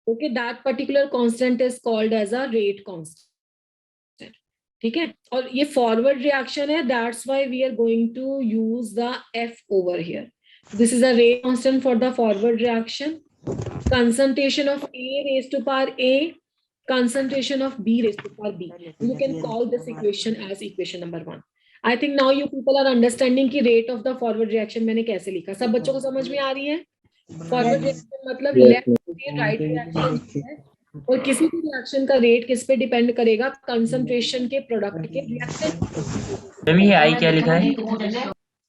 Okay, that particular constant is called as a rate constant, ठीक है। और ये फॉरवर्ड रिएक्शन है, that's why we are going to use the F over here. This is a rate constant for the forward reaction. Concentration of A raised to power A, concentration of B raised to power B. You can call this equation as equation number 1. I think now you people are understanding कि rate of the forward reaction मैंने कैसे लिखा। सब बच्चों को समझ में आ रही है? Forward reaction मतलब लेफ्ट से राइट रिएक्शन है, और किसी भी रिएक्शन का रेट किस पे डिपेंड करेगा? कंसंट्रेशन के प्रोडक्ट के रिएक्टेंट। ये आई क्या लिखा है?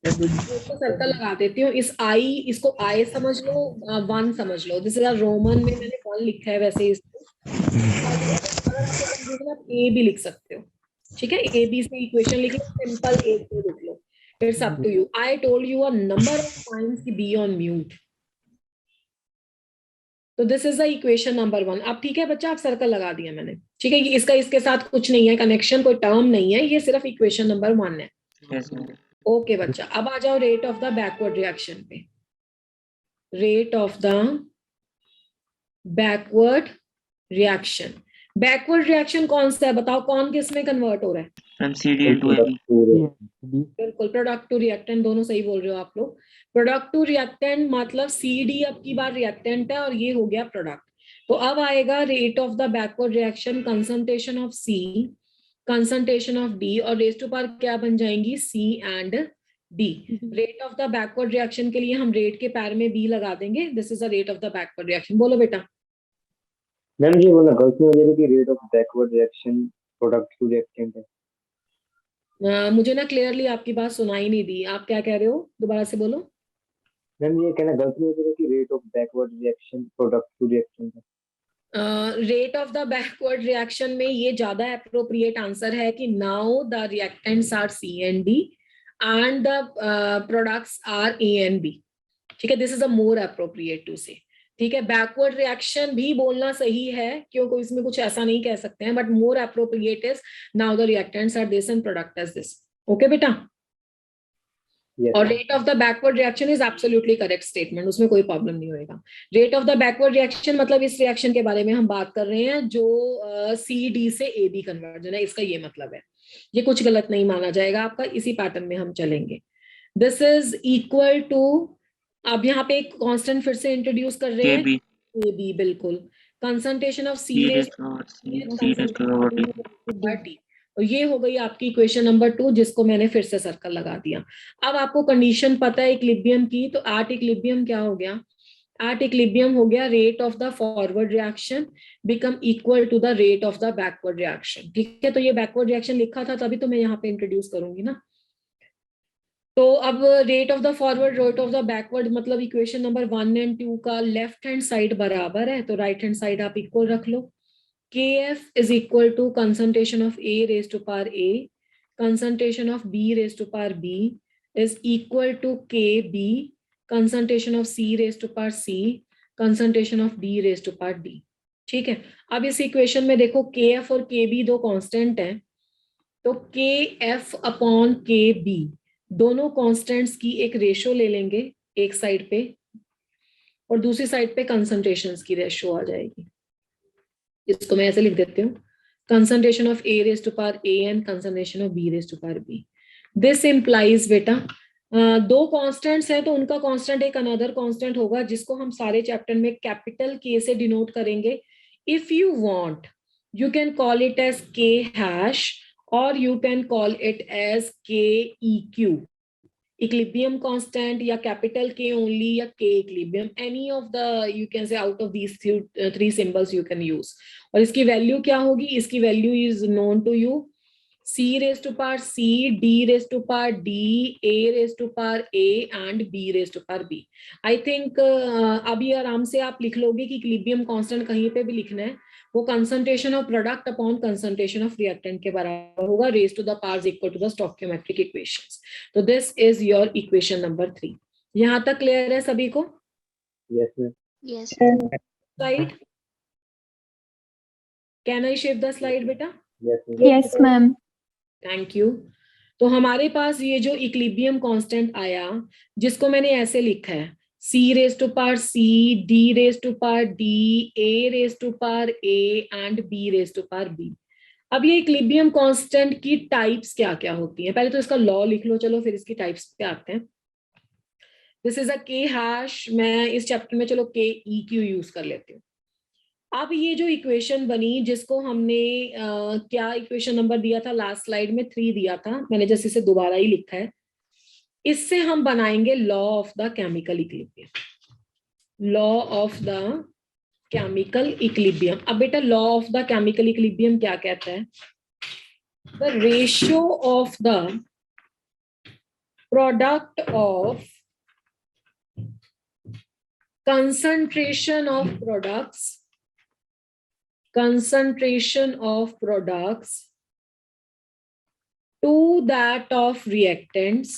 तो सर्कल लगा देती हूँ। इस आई, इसको आई समझ लो, 1 समझ लो। दिस इज अ रोमन में मैंने 1 लिखा है, वैसे इसको अगर आपको कंफ्यूजन, आप ए भी लिख सकते हो, ठीक है। ए बी से इक्वेशन लिखी, सिंपल ए से लिख लो, it's up to you. I told you a number of times कि बी ऑन म्यूट। तो this is the equation number 1। अब ठीक है बच्चा, आप सर्कल लगा दिया मैंने, ठीक है। इसका इसके साथ कुछ नहीं है कनेक्शन, कोई टर्म नहीं है, ये सिर्फ इक्वेशन नंबर 1 है। ओके बच्चा, अब आ जाओ rate of the backward reaction पे। Rate of the backward reaction. Backward reaction कौन सा है बताओ, कौन किस में कन्वर्ट हो रहा है? बिल्कुल, प्रोडक्ट टू रिएक्टेंट, दोनों सही बोल रहे हो आप लोग। प्रोडक्ट टू रिएक्टेंट मतलब सी डी अब की बार रिएक्टेंट है और ये हो गया प्रोडक्ट। तो अब आएगा rate of the backward reaction, concentration of C, concentration of D, और रेस टू पावर क्या बन जाएंगी? C and D. Rate of the backward reaction के लिए हम रेट के पैर में बी लगा देंगे। This is the rate of the backward reaction. बोलो बेटा। मैम जी बोला गलती हो जाएगी कि rate of backward reaction product to reactant है। मुझे ना क्लियरली आपकी बात सुनाई नहीं दी, आप क्या कह रहे हो? दोबारा से बोलो। मैम ये कहना गलती हो जाएगी कि rate of backward reaction product to reactant है। Rate of the backward reaction में ये ज्यादा अप्रोप्रिएट आंसर है कि now the reactants are C and D and the products are A and B, ठीक है। This is a more appropriate to say, ठीक है। बैकवर्ड रिएक्शन भी बोलना सही है, क्योंकि इसमें कुछ ऐसा नहीं कह सकते हैं, but more appropriate is now the reactants are this and product is this. Okay बेटा। और rate of the backward reaction is absolutely correct statement, उसमें कोई प्रॉब्लम नहीं होएगा। Rate of the backward reaction मतलब इस रिएक्शन के बारे में हम बात कर रहे हैं जो सी डी से ए बी कन्वर्जन है, इसका ये मतलब है। ये कुछ गलत नहीं माना जाएगा आपका, इसी पैटर्न में हम चलेंगे। दिस इज इक्वल टू, अब यहाँ पे एक कांस्टेंट फिर से इंट्रोड्यूस कर रहे हैं, ए बी, बिल्कुल। कंसंट्रेशन ऑफ सी रेज़ और ये हो गई आपकी इक्वेशन नंबर 2, जिसको मैंने फिर से सर्कल लगा दिया। अब आपको कंडीशन पता है इक्विलिब्रियम की, तो एट इक्विलिब्रियम क्या हो गया? एट इक्विलिब्रियम हो गया rate of the forward reaction become equal to the rate of the backward reaction, ठीक है। तो ये बैकवर्ड रिएक्शन लिखा था तभी तो मैं यहाँ पे इंट्रोड्यूस करूंगी ना। तो अब rate of the forward, rate of the backward मतलब इक्वेशन नंबर 1 एंड 2 का लेफ्ट हैंड साइड बराबर है, तो राइट हैंड साइड आप इक्वल रख लो। Kf is equal to concentration of A raised to power A, concentration of B raised to power B is equal to Kb, concentration of C raised to power C, concentration of D raised to power D, ठीक है। अब इस equation में देखो Kf और Kb दो constant हैं, तो Kf अपॉन Kb दोनों कांस्टेंट्स की एक रेशो ले लेंगे एक साइड पे, और दूसरी साइड पे कंसंट्रेशंस की रेशो आ जाएगी। इसको मैं ऐसे लिख देती हूँ, concentration of A raise to power A and concentration of B raise to power B. This implies बेटा दो कांस्टेंट्स हैं तो उनका कांस्टेंट एक अनदर कांस्टेंट होगा, जिसको हम सारे चैप्टर में कैपिटल के से डिनोट करेंगे। If you want you can call it as K hash और you can call it as K E Q, equilibrium constant या कैपिटल के ओनली या K equilibrium, any of the you can say out of these three symbols you can use. और इसकी value क्या होगी? इसकी value is known to you, C raised to power C, D raised to power D, A raised to power A and B raised to power B. I think अभी आराम से आप लिख लोगे कि इक्विलिब्रियम कांस्टेंट कहीं पे भी लिखना है, वो concentration of product upon concentration of reactant के बराबर होगा, raise to the powers equal to the stoichiometric equations. तो this is your equation number 3। यहाँ तक क्लियर है सभी को? Yes ma'am. Yes. Slide, can I shift the slide बेटा? Yes, ma'am. Thank you. तो हमारे पास ये जो इक्विलिब्रियम कांस्टेंट आया, जिसको मैंने ऐसे लिखा है C raised to power C, D raised to power D, A raised to power A and B raised to power B. अब ये इक्विलिब्रियम कांस्टेंट की टाइप्स क्या क्या होती हैं, पहले तो इसका लॉ लिख लो, चलो फिर इसकी टाइप्स पे आते हैं। दिस इज अ के हैश, मैं इस चैप्टर में चलो के ई क्यू यूज कर लेती हूँ। अब ये जो इक्वेशन बनी जिसको हमने क्या इक्वेशन नंबर दिया था लास्ट स्लाइड में, 3 दिया था, मैंने जैसे इसे दोबारा ही लिखा है। इससे हम बनाएंगे law of the chemical equilibrium, law of the chemical equilibrium. अब बेटा law of the chemical equilibrium क्या कहता है? The ratio of the product of concentration of products to that of reactants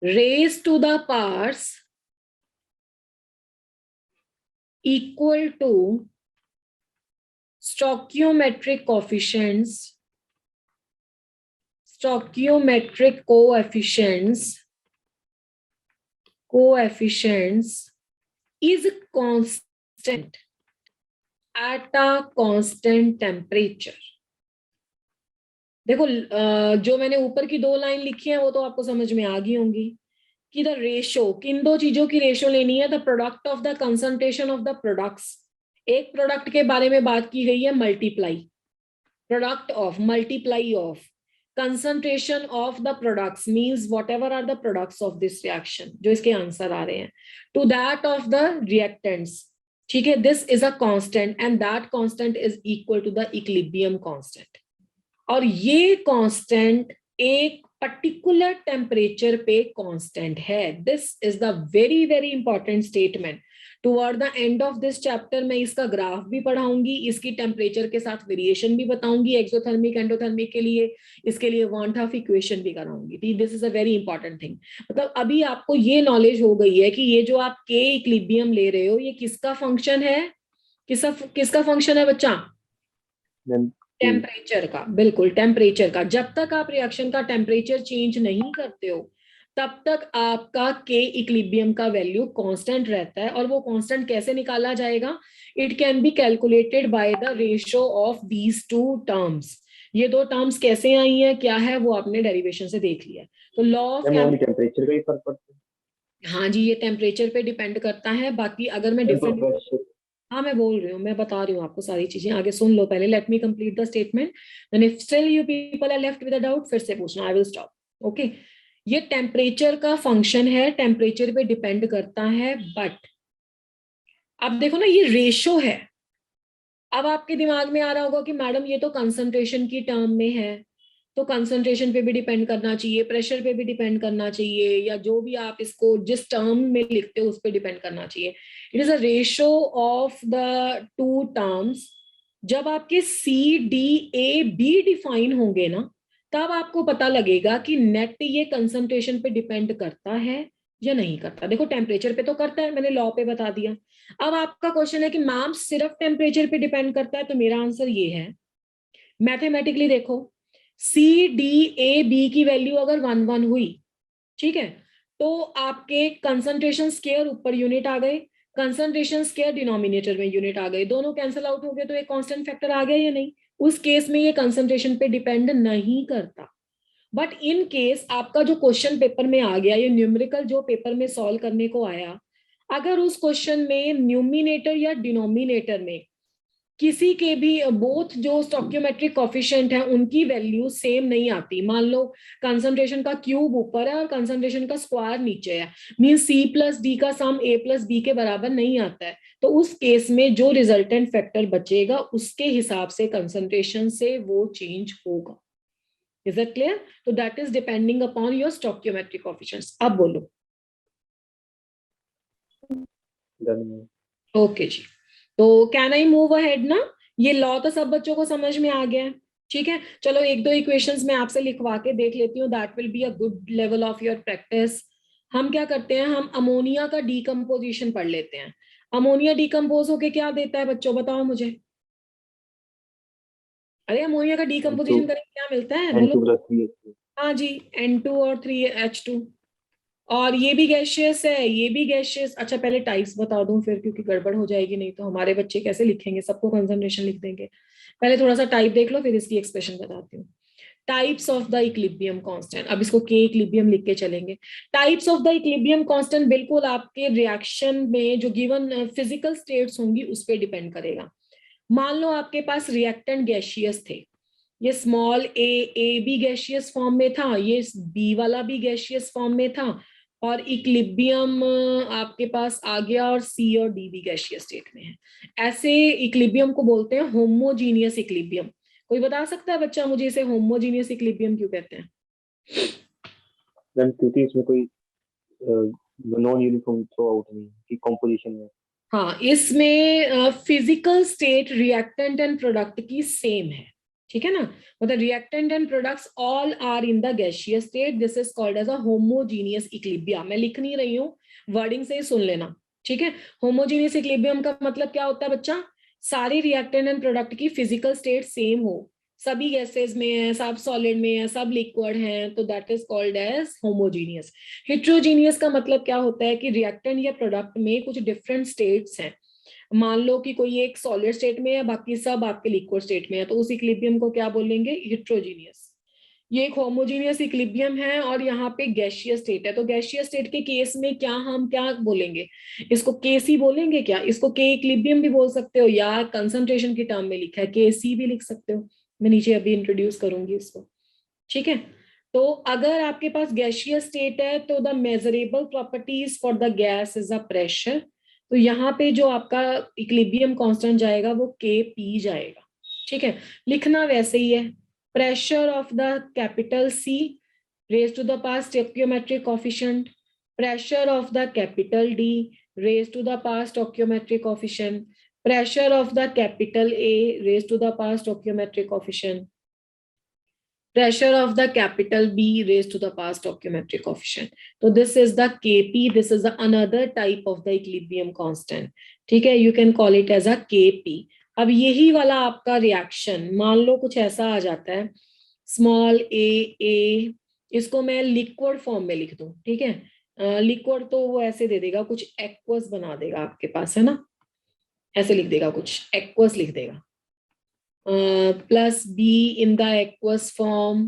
raised to the powers equal to stoichiometric coefficients is constant at a constant temperature। देखो जो मैंने ऊपर की 2 line लिखी है वो तो आपको समझ में आ गई होंगी कि द रेशो, किन 2 चीजों की रेशो लेनी है? The product of the concentration of the products, एक प्रोडक्ट के बारे में बात की गई है, multiply, product of multiply of concentration of the products means whatever are the products of this reaction, जो इसके आंसर आ रहे हैं, to that of the reactants, ठीक है, this is a constant and that constant is equal to the equilibrium constant। और ये constant एक particular temperature पे constant है। This is the very very important statement। Toward the end of this chapter मैं इसका graph भी पढ़ाऊंगी, इसकी temperature के साथ वेरिएशन भी बताऊंगी, एक्सोथर्मिक एंडोथर्मिक के लिए, इसके लिए वॉन हाफ इक्वेशन भी कराऊंगी। This is a very important thing. मतलब अभी आपको ये नॉलेज हो गई है कि ये जो आप के इक्विलिब्रियम ले रहे हो ये किसका फंक्शन है, किसका फंक्शन है बच्चा? टेम्परेचर का, बिल्कुल टेम्परेचर का। जब तक आप रिएक्शन का टेम्परेचर चेंज नहीं करते हो तब तक आपका के इक्विलिब्रियम का वैल्यू कांस्टेंट रहता है। और वो कांस्टेंट कैसे निकाला जाएगा? It can be calculated by the ratio of these 2 terms. ये 2 टर्म्स कैसे आई हैं, क्या है, वो आपने डेरिवेशन से देख लिया। तो लॉ ऑफ टेम्परेचर पे फर्क पड़ता है। हाँ जी, ये टेम्परेचर पे डिपेंड करता है। बाकी अगर मैं डिफरेंट, हाँ मैं बोल रही हूँ, मैं बता रही हूँ आपको सारी चीजें, आगे सुन लो पहले। Let me complete the statement, then if still you people are left with a doubt फिर से पूछना, आई विल स्टॉप। ओके, ये टेम्परेचर का फंक्शन है, टेम्परेचर पे डिपेंड करता है। बट अब देखो ना, ये रेशो है। अब आपके दिमाग में आ रहा होगा कि मैडम ये तो कंसंट्रेशन की टर्म में है, तो कंसंट्रेशन पे भी डिपेंड करना चाहिए, प्रेशर पे भी डिपेंड करना चाहिए, या जो भी आप इसको जिस टर्म में लिखते हो उस पर डिपेंड करना चाहिए। It is a ratio of the 2 terms. जब आपके C D A B define होंगे ना, तब आपको पता लगेगा कि नेट ये कंसंट्रेशन पे डिपेंड करता है या नहीं करता। देखो टेम्परेचर पे तो करता है, मैंने लॉ पे बता दिया। अब आपका क्वेश्चन है कि मैम सिर्फ टेम्परेचर पे डिपेंड करता है, तो मेरा आंसर ये है। मैथमेटिकली देखो, सी डी ए बी की वैल्यू अगर 1 1 हुई, ठीक है, तो आपके कंसंट्रेशन स्केयर ऊपर यूनिट आ गए, कंसंट्रेशन स्केयर डिनोमिनेटर में यूनिट आ गए, दोनों कैंसिल आउट हो गए, तो एक कांस्टेंट फैक्टर आ गया या नहीं? उस केस में ये कंसंट्रेशन पे डिपेंड नहीं करता। बट इन केस आपका जो क्वेश्चन पेपर में आ गया, ये न्यूमेरिकल जो पेपर में सॉल्व करने को आया, अगर उस क्वेश्चन में न्यूमिनेटर या डिनोमिनेटर में किसी के भी बोथ जो स्टोइकियोमेट्रिक कोफिशिएंट है उनकी वैल्यू सेम नहीं आती, मान लो कंसंट्रेशन का क्यूब ऊपर है और कंसंट्रेशन का स्क्वायर नीचे है, मीन सी प्लस डी का सम ए प्लस बी के बराबर नहीं आता है, तो उस केस में जो रिजल्टेंट फैक्टर बचेगा उसके हिसाब से कंसंट्रेशन से वो चेंज होगा। Is it clear? तो that is depending upon your stoichiometric coefficients. अब बोलो। ओके जी, तो कैन आई मूव अहेड ना? ये लॉ तो सब बच्चों को समझ में आ गया है, ठीक है। चलो 1 2 इक्वेशंस मैं आपसे लिखवा के देख लेती हूँ, that will be a good level of your practice. हम क्या करते हैं, हम अमोनिया का डीकम्पोजिशन पढ़ लेते हैं। अमोनिया डीकम्पोज होके क्या देता है बच्चों, बताओ मुझे। अरे अमोनिया का डीकम्पोजिशन करके क्या मिलता है, बोलो। हाँ जी, N2 और 3H2। और ये भी गैशियस है, ये भी गैशियस। अच्छा पहले टाइप्स बता दूं फिर, क्योंकि गड़बड़ हो जाएगी नहीं तो हमारे बच्चे कैसे लिखेंगे, सबको कंसंट्रेशन लिख देंगे। पहले थोड़ा सा टाइप देख लो, फिर इसकी एक्सप्रेशन बताती हूँ। Types of the equilibrium constant, अब इसको के इक्लिबियम लिख के चलेंगे। Types of the equilibrium constant बिल्कुल आपके रिएक्शन में जो गिवन फिजिकल स्टेट्स होंगी उस पर डिपेंड करेगा। मान लो आपके पास रिएक्टेंट गैशियस थे, ये स्मॉल ए भी गैशियस फॉर्म में था, ये बी वाला भी गैशियस फॉर्म में था, और इक्लिबियम आपके पास आ गया, और सी और डी भी गैशियस स्टेट में है। ऐसे इक्लिबियम को बोलते हैं होमोजीनियस इक्लिबियम। कोई बता सकता है बच्चा मुझे इसे होमोजीनियस इक्लिबियम क्यों कहते हैं? मैम क्योंकि इसमें कोई नॉन यूनिफॉर्म थ्रू आउट नहीं की कंपोजिशन में। हाँ, इसमें physical state reactant and product की सेम है, ठीक है ना। मतलब reactant and products all are in the gaseous state, this is called as a homogeneous equilibrium. मैं लिख नहीं रही हूँ, वर्डिंग से ही सुन लेना, ठीक है। होमोजीनियस इक्लिबियम का मतलब क्या होता है बच्चा? सारे रिएक्टेंट एंड प्रोडक्ट की फिजिकल स्टेट सेम हो, सभी गैसेस में है, सब सॉलिड में है, सब लिक्विड है, तो that is called as homogeneous. Heterogeneous का मतलब क्या होता है कि रिएक्टेंट या प्रोडक्ट में कुछ डिफरेंट स्टेट्स हैं। मान लो कि कोई एक सॉलिड स्टेट में है, बाकी सब आपके लिक्विड स्टेट में है, तो उस इक्लिबियम को क्या बोलेंगे? हेट्रोजीनियस। ये एक होमोजीनियस इक्लिबियम है, और यहाँ पे गैशियस स्टेट है। तो गैशियस स्टेट के केस में क्या हम क्या बोलेंगे? इसको केसी बोलेंगे क्या? इसको के इक्लिबियम भी बोल सकते हो, या कंसंट्रेशन की टर्म में लिखा है केसी भी लिख सकते हो। मैं नीचे अभी इंट्रोड्यूस करूंगी इसको, ठीक है। तो अगर आपके पास गैशियस स्टेट है तो the measurable properties for the gas is a pressure. तो यहाँ पे जो आपका इक्लिबियम कांस्टेंट जाएगा वो के पी जाएगा, ठीक है। लिखना वैसे ही है, pressure of the capital C raise to the power stoichiometric coefficient, pressure of the capital D raise to the power stoichiometric coefficient, pressure of the capital A raised to the power stoichiometric coefficient, pressure of the capital B raised to the power stoichiometric coefficient. So this is the Kp, this is the another type of the equilibrium constant, ठीक है। You can call it as a Kp। अब यही वाला आपका reaction मान लो कुछ ऐसा आ जाता है, स्मॉल ए, इसको मैं लिक्विड फॉर्म में लिख दूं, ठीक है। लिक्विड तो वो ऐसे दे देगा, कुछ एक्वस बना देगा आपके पास, है ना, ऐसे लिख देगा, कुछ एक्वस लिख देगा, plus B in the aqueous form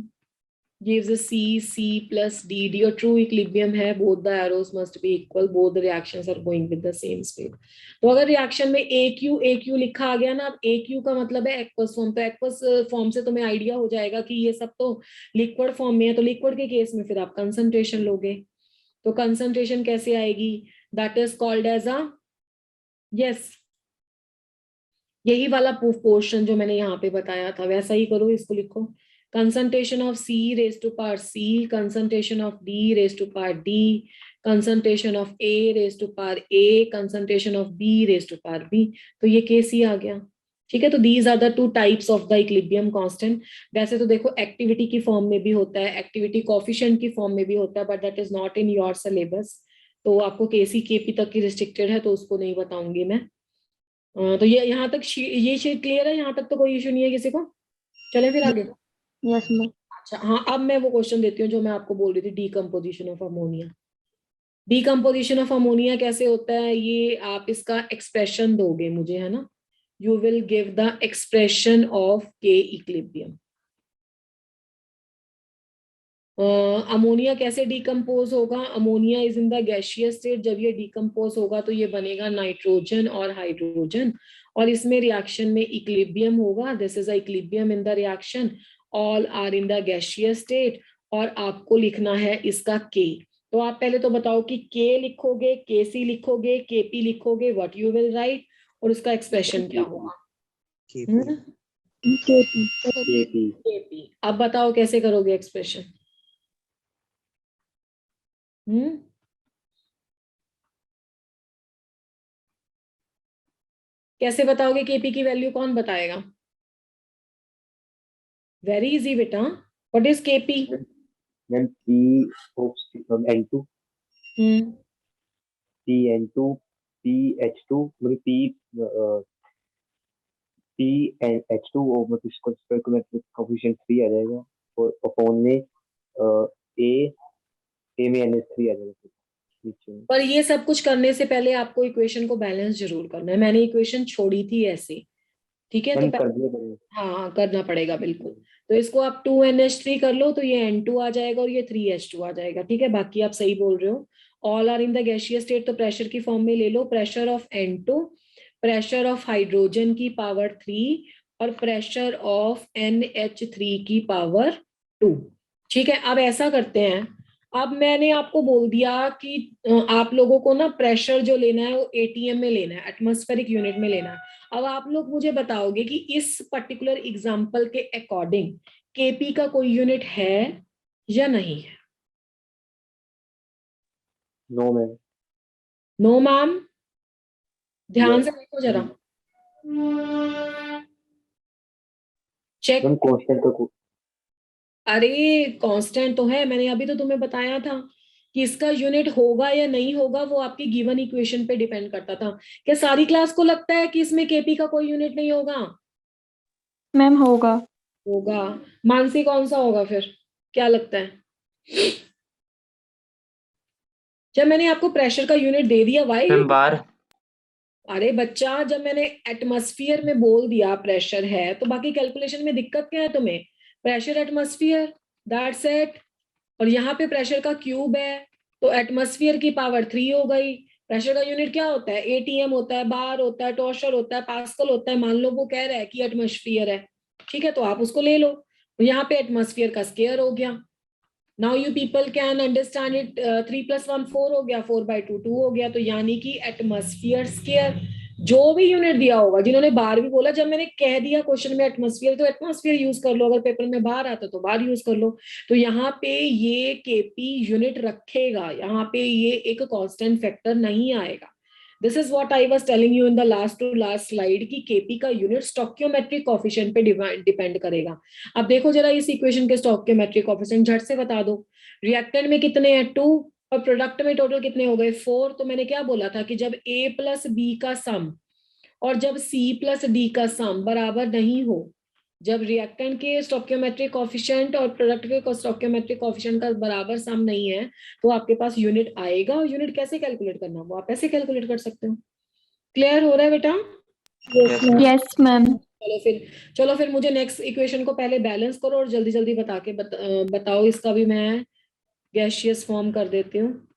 gives a C plus D. D और true equilibrium है, both the arrows must be equal, both the reactions are going with the same speed। तो अगर रिएक्शन में AQ लिखा आ गया ना, अब AQ का मतलब है एक्वस फॉर्म। तो एक्वस फॉर्म से तुम्हें आइडिया हो जाएगा कि ये सब तो लिक्विड फॉर्म में है, तो लिक्विड के केस में फिर आप कंसंट्रेशन लोगे। तो कंसंट्रेशन कैसे आएगी? That is called as a, yes, यही वाला पोर्शन जो मैंने यहाँ पे बताया था वैसा ही करो, इसको लिखो, concentration of C raise to power C, concentration of D raise to power D, concentration of A raise to power A, concentration of B raise to power B. तो ये केस ही आ गया, ठीक है। तो these are the two types of the equilibrium constant. वैसे तो देखो एक्टिविटी की फॉर्म में भी होता है, एक्टिविटी कोफिशिएंट की फॉर्म में भी होता है, but that is not in your syllabus. तो आपको केसी केपी तक की रिस्ट्रिक्टेड है, तो उसको नहीं बताऊंगी मैं। तो ये यहाँ तक ये शीट क्लियर है, यहाँ तक तो कोई इशू नहीं है किसी को? चलें फिर आगे। Yes ma'am. अच्छा हाँ, अब मैं वो क्वेश्चन देती हूँ जो मैं आपको बोल रही थी, decomposition of ammonia. Decomposition of ammonia कैसे होता है, ये आप इसका एक्सप्रेशन दोगे मुझे, है ना। You will give the expression of के इक्लिबियम। अमोनिया कैसे डिकम्पोज होगा? Ammonia is in the gaseous state, जब ये डिकम्पोज होगा तो ये बनेगा नाइट्रोजन और हाइड्रोजन, और इसमें रिएक्शन में इक्लिबियम होगा, this is a equilibrium in the reaction, all are in the gaseous state, और आपको लिखना है इसका के। तो आप पहले तो बताओ कि के लिखोगे, के सी लिखोगे, के पी लिखोगे, व्हाट यू विल राइट, और उसका एक्सप्रेशन क्या होगा? केपी। अब बताओ कैसे करोगे एक्सप्रेशन? कैसे बताओगे केपी की वैल्यू, कौन बताएगा? वेरी इजी बेटा, what is KP? Ma'am P of N2 N2 PH2 मतलब PNH2 और मतलब इसको स्टोइकियोमेट्रिक कोएफिशिएंट 3 आ जाएगा, और अपॉन में ए में NH3 आ जाएगा नीचे में। पर ये सब कुछ करने से पहले आपको इक्वेशन को बैलेंस जरूर करना है। मैंने इक्वेशन छोड़ी थी ऐसे, ठीक है, तो कर दिया करेंगे। हाँ करना पड़ेगा बिल्कुल। तो इसको आप 2NH3 कर लो तो ये N2 आ जाएगा और ये 3H2 आ जाएगा, ठीक है। बाकी आप सही बोल रहे हो। All are in the gaseous state, तो प्रेशर की फॉर्म में ले लो, pressure of N2, pressure of hydrogen की पावर 3 और प्रेशर ऑफ NH3 की पावर 2। ठीक है, अब ऐसा करते हैं, अब मैंने आपको बोल दिया कि आप लोगों को ना प्रेशर जो लेना है वो ATM में लेना है, एटमॉस्फेरिक यूनिट में लेना है। अब आप लोग मुझे बताओगे कि इस पर्टिकुलर एग्जाम्पल के अकॉर्डिंग केपी का कोई यूनिट है या नहीं है। No ma'am. नो मैम, ध्यान Yes. से देखो जरा, चेक। मैम कांस्टेंट तो अरे कांस्टेंट तो है, मैंने अभी तो तुम्हें बताया था कि इसका यूनिट होगा या नहीं होगा वो आपकी गिवन इक्वेशन पे डिपेंड करता था। क्या सारी क्लास को लगता है कि इसमें केपी का कोई यूनिट नहीं होगा? मैम होगा। होगा। मानसी कौन सा होगा फिर, क्या लगता है? जब मैंने आपको प्रेशर का यूनिट दे दिया वाई, मैम बार। अरे बच्चा जब मैंने एटमॉस्फेयर में बोल दिया प्रेशर है तो बाकी कैलकुलेशन में दिक्कत क्या है तुम्हें? Pressure atmosphere, that's it. और यहाँ पे प्रेशर का क्यूब है तो एटमॉस्फेयर की पावर 3 हो गई। प्रेशर का यूनिट क्या होता है? ATM होता है, बार होता है, टॉर्शर होता है, पास्कल होता है। मान लो वो कह रहा है कि एटमॉस्फेयर है, ठीक है, तो आप उसको ले लो। यहाँ पे एटमॉस्फेयर का स्केयर हो गया। Now you people can understand it. 3 + 1 4 हो गया, 4/2 2 हो गया। तो यानी कि एटमॉस्फेयर स्केयर जो भी यूनिट दिया होगा, जिन्होंने बार भी बोला, जब मैंने कह दिया क्वेश्चन में एटमॉस्फेयर तो एटमॉस्फेयर यूज कर लो, अगर पेपर में बार आता तो बार यूज कर लो। तो यहाँ पे ये केपी यूनिट रखेगा, यहाँ पे ये एक कांस्टेंट फैक्टर नहीं आएगा। This is what I was telling you in the last to last slide कि केपी का यूनिट स्टोइकियोमेट्रिक कोएफिशिएंट पे डिपेंड करेगा। अब देखो जरा इस इक्वेशन के स्टोइकियोमेट्रिक कोएफिशिएंट झट से बता दो। रिएक्टेंट में कितने हैं? 2, और प्रोडक्ट में टोटल कितने हो गए? 4। तो मैंने क्या बोला था कि जब A + B का सम और जब C + D का सम बराबर नहीं हो, जब रिएक्टेंट के स्टोइकियोमेट्रिक कोएफिशिएंट और प्रोडक्ट के स्टोइकियोमेट्रिक कोएफिशिएंट का बराबर सम नहीं है, तो आपके पास यूनिट आएगा। और यूनिट कैसे कैलकुलेट करना, वो आप ऐसे कैलकुलेट कर सकते हो। क्लियर हो रहा है बेटा? Yes ma'am. चलो फिर मुझे नेक्स्ट इक्वेशन को पहले बैलेंस करो और जल्दी जल्दी बताओ। इसका भी मैं गैसियस फॉर्म कर देती हूँ।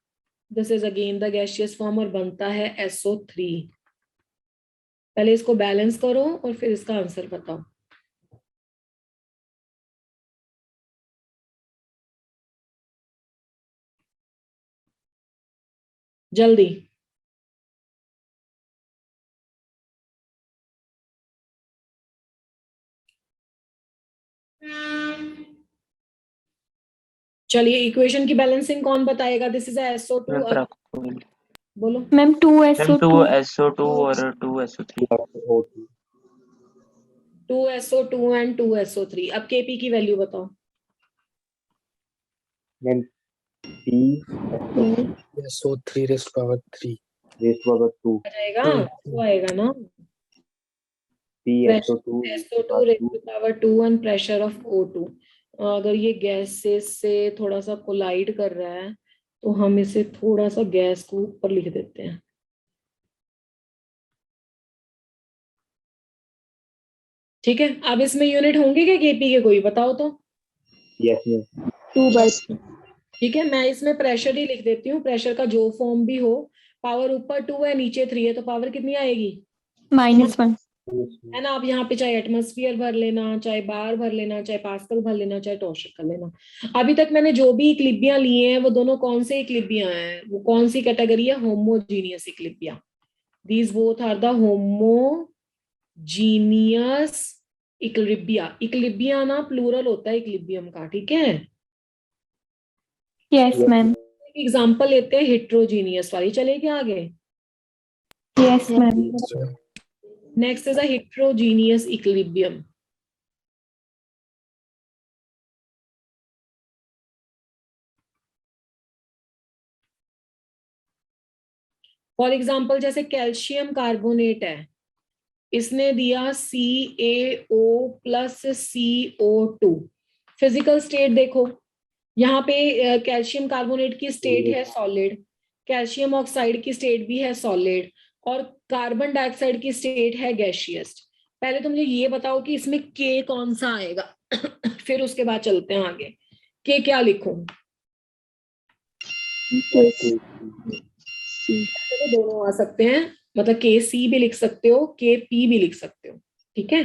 This is again the gaseous form और बनता है SO3। पहले इसको बैलेंस करो और फिर इसका आंसर बताओ। जल्दी। चलिए इक्वेशन की बैलेंसिंग कौन बताएगा? This is SO2। बोलो मैम 2SO2। 2SO2 और 2SO3। 2SO2 and 2SO3। अब केपी की वैल्यू बताओ। Ma'am SO3 raised to power 3 raised to power 2 आ जाएगा, तो आएगा ना। PSO2 SO2 raised to power 2 and pressure of O2। अगर ये गैसेस से थोड़ा सा कोलाइड कर रहा है तो हम इसे थोड़ा सा गैस को ऊपर लिख देते हैं। ठीक है, अब इसमें यूनिट होंगे क्या केपी के? कोई बताओ तो। Yes ma'am 2/3। ठीक है, मैं इसमें प्रेशर ही लिख देती हूँ। प्रेशर का जो फॉर्म भी हो, पावर ऊपर 2 है नीचे 3 है, तो पावर कितनी आएगी? -1। है ना। अब यहाँ पे चाहे एटमॉस्फेयर भर लेना, चाहे बार भर लेना, चाहे पास्कल भर लेना, चाहे टॉर्शर कर लेना। अभी तक मैंने जो भी इक्लिबियां लिए हैं वो दोनों कौन से इक्लिबियां हैं? वो कौन सी कैटेगरी है? Homogeneous equilibria. These both are the homogeneous equilibria. Equilibria ना प्लूरल होता है इक्लिबियम का, ठीक है। Yes ma'am. एग्जाम्पल लेते हैं हेट्रोजीनियस वाली, चले क्या आगे? Yes ma'am. Next is a heterogeneous equilibrium. For example जैसे कैल्शियम कार्बोनेट है, इसने दिया CaO + CO2। फिजिकल स्टेट देखो, यहाँ पे कैल्शियम कार्बोनेट की स्टेट है सॉलिड, कैल्शियम ऑक्साइड की स्टेट भी है सॉलिड, और कार्बन डाइऑक्साइड की स्टेट है गैसियस। पहले तो मुझे ये बताओ कि इसमें के कौन सा आएगा फिर उसके बाद चलते हैं आगे। के क्या लिखूं? तो दोनों आ सकते हैं, मतलब के सी भी लिख सकते हो, के पी भी लिख सकते हो, ठीक है।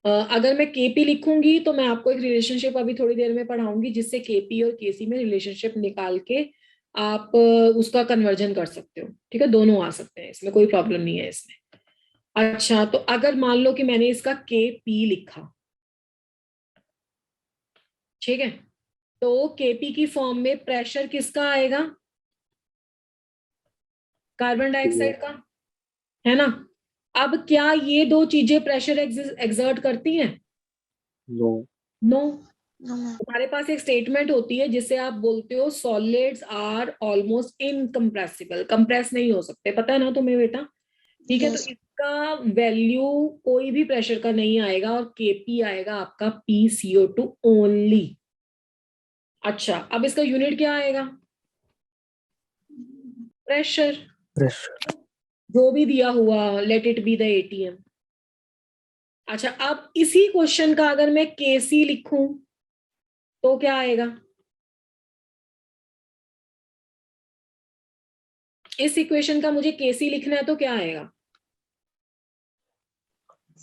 अगर मैं के पी लिखूंगी तो मैं आपको एक रिलेशनशिप अभी थोड़ी देर में पढ़ाऊंगी जिससे के पी और के सी में रिलेशनशिप निकाल के आप उसका कन्वर्जन कर सकते हो, ठीक है। दोनों आ सकते हैं, इसमें कोई प्रॉब्लम नहीं है इसमें। अच्छा, तो अगर मान लो कि मैंने इसका के पी लिखा, ठीक है, तो केपी की फॉर्म में प्रेशर किसका आएगा? कार्बन डाइऑक्साइड का, है ना। अब क्या ये दो चीजें प्रेशर एक्सर्ट करती हैं? नो। नो। हमारे पास एक स्टेटमेंट होती है जिसे आप बोलते हो solids are almost incompressible, compress नहीं हो सकते, पता है ना तुम्हें बेटा, ठीक है। तो इसका वैल्यू कोई भी प्रेशर का नहीं आएगा और केपी आएगा आपका PCO2 ओनली। अच्छा, अब इसका यूनिट क्या आएगा? Pressure, pressure. जो भी दिया हुआ, late it be the ATM। अच्छा, अब इसी क्वेश्चन का अगर मैं केसी लिखूं तो क्या आएगा? इस इक्वेशन का मुझे केसी लिखना है तो क्या आएगा?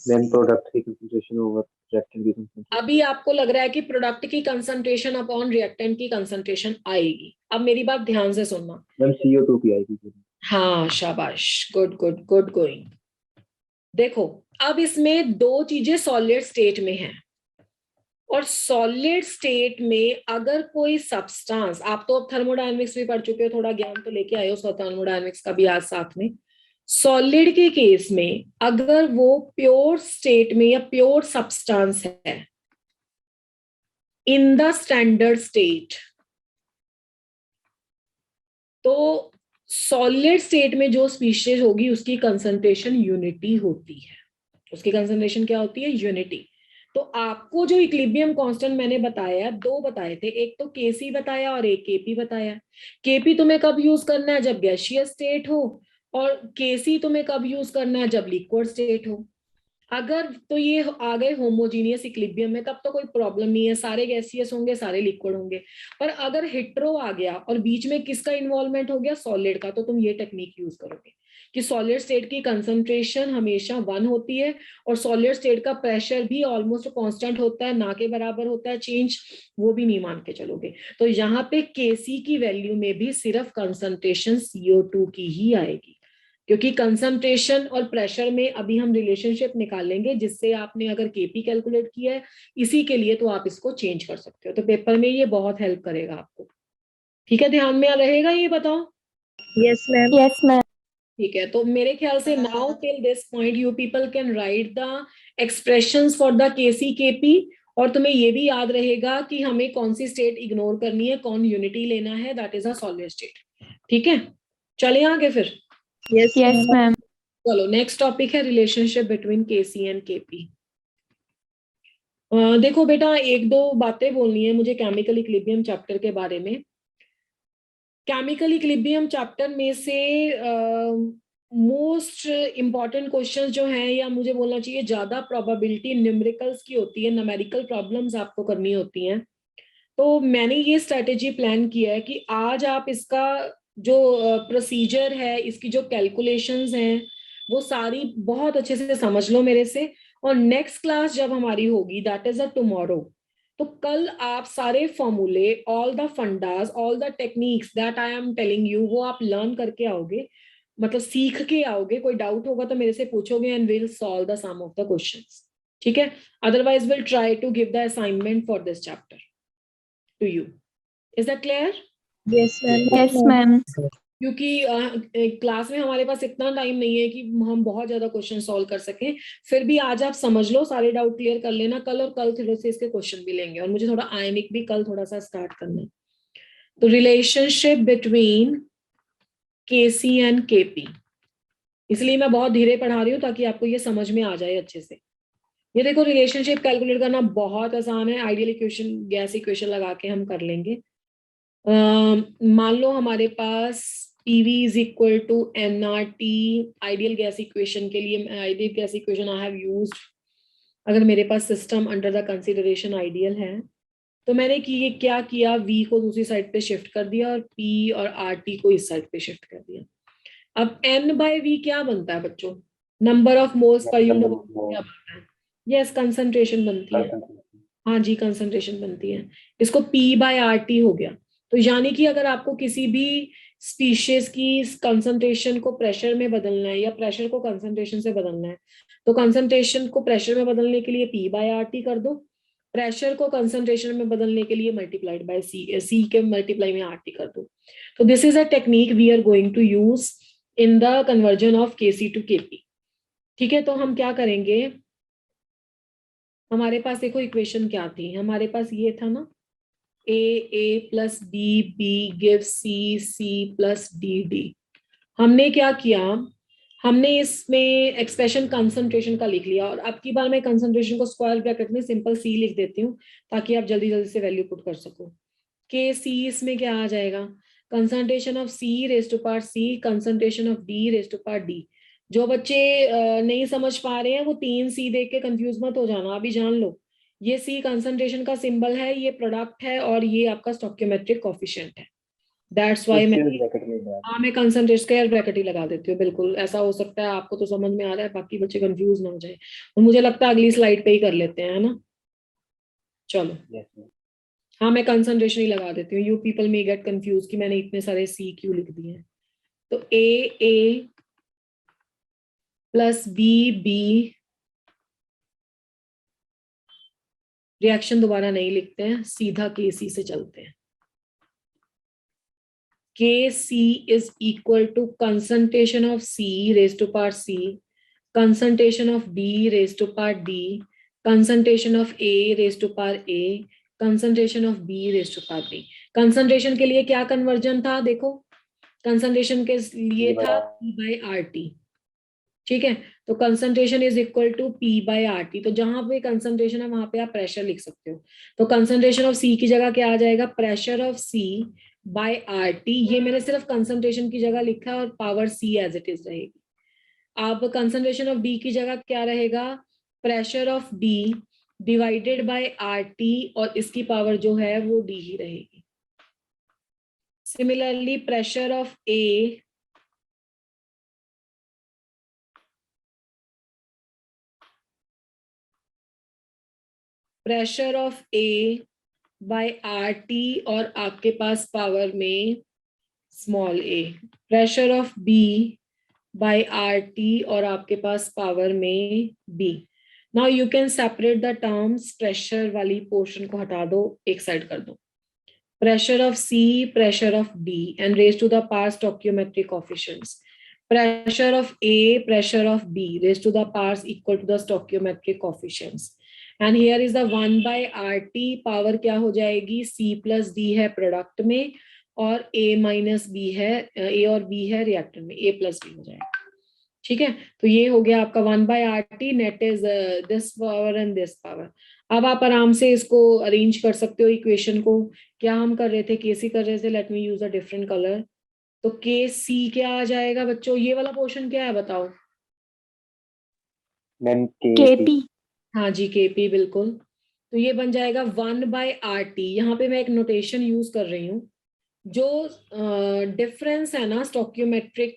देन प्रोडक्ट की कंसंट्रेशन ओवर रिएक्टेंट की कंसंट्रेशन। अभी आपको लग रहा है कि प्रोडक्ट की कंसंट्रेशन अपॉन रिएक्टेंट की कंसंट्रेशन आएगी। अब मेरी बात ध्यान से सुनना। मैम CO2 की आएगी। हाँ, शाबाश, गुड गुड गुड गोइंग। देखो, अब इसमें दो चीजें सॉलिड स्टेट में हैं, और सॉलिड स्टेट में अगर कोई सब्सटेंस, आप तो अब थर्मोडायनेमिक्स भी पढ़ चुके हो, थोड़ा ज्ञान तो लेके आए हो थर्मोडायनेमिक्स का भी आज साथ में। सॉलिड के केस में अगर वो प्योर स्टेट में या प्योर सब्सटेंस है इन द स्टैंडर्ड स्टेट, तो सॉलिड स्टेट में जो स्पीशीज होगी उसकी कंसंट्रेशन यूनिटी होती है। उसकी कंसंट्रेशन क्या होती है? यूनिटी। तो आपको जो इक्विलिब्रियम कांस्टेंट मैंने बताया, दो बताए थे, एक तो केसी बताया और एक केपी बताया। केपी तुम्हें कब यूज करना है? जब गैसियस स्टेट हो, और केसी तुम्हें कब यूज करना है? जब लिक्विड स्टेट हो। अगर तो ये आ गए होमोजीनियस इक्विलिब्रियम में, तब तो कोई प्रॉब्लम नहीं है, सारे गैसियस होंगे, सारे लिक्विड होंगे। पर अगर हेट्रो आ गया और बीच में किसका इन्वॉल्वमेंट हो गया? सॉलिड का, तो तुम ये टेक्निक यूज करोगे कि सॉलिड स्टेट की कंसंट्रेशन हमेशा 1 होती है, और सॉलिड स्टेट का प्रेशर भी ऑलमोस्ट कांस्टेंट होता है, ना के बराबर होता है चेंज, वो भी नहीं मान के चलोगे। तो यहाँ पे केसी की वैल्यू में भी सिर्फ कंसंट्रेशन CO2 की ही आएगी, क्योंकि कंसंट्रेशन और प्रेशर में अभी हम रिलेशनशिप निकालेंगे, जिससे आपने अगर केपी कैलकुलेट किया है इसी के लिए, तो आप इसको चेंज कर सकते हो। तो पेपर में ये बहुत हेल्प करेगा आपको, ठीक है। ध्यान में रहेगा ये, बताओ? Yes ma'am. Yes ma'am. ठीक है, तो मेरे ख्याल से now till this point you people can write the expressions for the KC KP, और तुम्हें ये भी याद रहेगा कि हमें कौन सी स्टेट इग्नोर करनी है, कौन यूनिटी लेना है, that is a solid state. ठीक है, चलिए आगे फिर। Yes ma'am. चलो, नेक्स्ट टॉपिक है relationship between KC and KP. देखो बेटा, एक दो बातें बोलनी है मुझे केमिकल इक्विलिब्रियम चैप्टर के बारे में। केमिकल इक्विलिब्रियम चैप्टर में से मोस्ट इंपॉर्टेंट क्वेश्चंस जो हैं, या मुझे बोलना चाहिए ज्यादा प्रोबेबिलिटी न्यूमेरिकल्स की होती है, न्यूमेरिकल प्रॉब्लम्स आपको करनी होती हैं। तो मैंने ये स्ट्रेटेजी प्लान किया है कि आज आप इसका जो प्रोसीजर है, इसकी जो कैलकुलेशंस हैं, वो सारी बहुत अच्छे से समझ लो मेरे से। और नेक्स्ट क्लास जब हमारी होगी, दैट इज अ टुमारो, तो कल आप सारे फॉर्मूले, all the fundas, all the techniques that I am telling you, वो आप लर्न करके आओगे, मतलब सीख के आओगे। कोई डाउट होगा तो मेरे से पूछोगे, and will solve the some of the questions, ठीक है। Otherwise will try to give the assignment for this chapter to you. Is that clear? Yes ma'am. Yes ma'am. क्योंकि क्लास में हमारे पास इतना टाइम नहीं है कि हम बहुत ज्यादा क्वेश्चन सॉल्व कर सकें। फिर भी आज आप समझ लो, सारे डाउट क्लियर कर लेना कल, और कल थोड़े से इसके क्वेश्चन भी लेंगे, और मुझे थोड़ा आयनिक भी कल थोड़ा सा स्टार्ट करना है। तो relationship between KC and KP, इसलिए मैं बहुत धीरे पढ़ा रही हूँ ताकि आपको ये समझ में आ जाए अच्छे से। ये देखो, रिलेशनशिप कैलकुलेट करना बहुत आसान है, आइडियल इक्वेशन, गैस इक्वेशन लगा के हम कर लेंगे। मान लो हमारे पास PV is equal to nRT ideal gas equation के लिए, ideal gas equation I have used. अगर मेरे पास system under the consideration ideal है तो मैंने क्या किया, V को दूसरी साइड पे शिफ्ट कर दिया और P और RT को इस साइड पे शिफ्ट कर दिया। अब N/V क्या बनता है बच्चों? Number of moles per unit क्या बनता है? यस, कंसंट्रेशन बनती है। हाँ जी, कंसंट्रेशन बनती है। इसको P/RT हो गया। तो यानी कि अगर आपको किसी भी स्पीशीज की कंसंट्रेशन को प्रेशर में बदलना है या प्रेशर को कंसंट्रेशन से बदलना है, तो कंसंट्रेशन को प्रेशर में बदलने के लिए P/RT कर दो, प्रेशर को कंसंट्रेशन में बदलने के लिए मल्टीप्लाइड बाय C के मल्टीप्लाई में RT कर दो। तो this is a technique we are going to use in the conversion of Kc to Kp। ठीक है, तो हम क्या करेंगे, हमारे पास देखो इक्वेशन क्या थी, हमारे पास ये था ना, A plus B give C plus D। हमने क्या किया, हमने इसमें एक्सप्रेशन कंसंट्रेशन का लिख लिया, और अब की बार मैं कंसंट्रेशन को स्क्वायर ब्रैकेट में सिंपल C लिख देती हूँ ताकि आप जल्दी जल्दी से वैल्यू पुट कर सको। Kc इसमें क्या आ जाएगा, concentration of C raise to power C, concentration of D raise to power D। जो बच्चे नहीं समझ पा रहे हैं वो 3C देख के कंफ्यूज मत हो जाना, अभी जान लो, ये C कंसंट्रेशन का सिंबल है, ये प्रोडक्ट है, और ये आपका स्टोइकियोमेट्रिक कोफिशिएंट है। दैट्स व्हाई मैं कंसंट्रेशन स्क्वायर ब्रैकेट ही लगा देती हूँ। बिल्कुल ऐसा हो सकता है, आपको तो समझ में आ रहा है, बाकी बच्चे कंफ्यूज ना हो जाए। और मुझे लगता है अगली स्लाइड पे ही कर लेते हैं, है ना। चलो हाँ, मैं कंसंट्रेशन ही लगा देती हूँ। You people may get confuse कि मैंने इतने सारे C क्यों लिख दिए हैं। तो A प्लस B रिएक्शन दोबारा नहीं लिखते हैं, सीधा Kc से चलते हैं। Kc is equal to concentration of C raised to power C, concentration of D raised to power D, concentration of A raised to power A, concentration of B raised to power B। Concentration के लिए क्या conversion था, देखो concentration के लिए था P/RT। ठीक है, तो concentration is equal to P/RT। तो जहां पे कंसंट्रेशन है वहां पे आप प्रेशर लिख सकते हो। तो कंसंट्रेशन ऑफ C की जगह क्या आ जाएगा, प्रेशर ऑफ C/RT। ये मैंने सिर्फ कंसंट्रेशन की जगह लिखा है और power C as it is रहेगी। अब कंसंट्रेशन ऑफ D की जगह क्या रहेगा, pressure of D divided by RT, और इसकी पावर जो है वो D ही रहेगी। Similarly pressure of A pressure of A by RT, और आपके पास पावर में small a, pressure of B by RT, और आपके पास पावर में B। Now you can separate the terms, pressure वाली पोर्शन को हटा दो, एक साइड कर दो। Pressure of C, pressure of D, and raise to the power stoichiometric coefficients. Pressure of A, pressure of B, raise to the power equal to the stoichiometric coefficients. And here is the 1/RT, power क्या हो जाएगी, C plus D है product में, और A minus B है, A और B है reactor में, A प्लस B हो जाएगा। ठीक है, तो ये हो गया आपका 1/RT, net is this power and this power. अब आप आराम से इसको अरेंज कर सकते हो इक्वेशन को। क्या हम कर रहे थे, Kc कर रहे थे, let me use a different colour. तो Kc क्या आ जाएगा बच्चों, ये वाला पोर्शन क्या है बताओ, KP। हाँ जी Kp, बिल्कुल। तो ये बन जाएगा 1/RT। यहाँ पे मैं एक नोटेशन यूज कर रही हूँ, जो डिफरेंस है ना स्टोइकियोमेट्रिक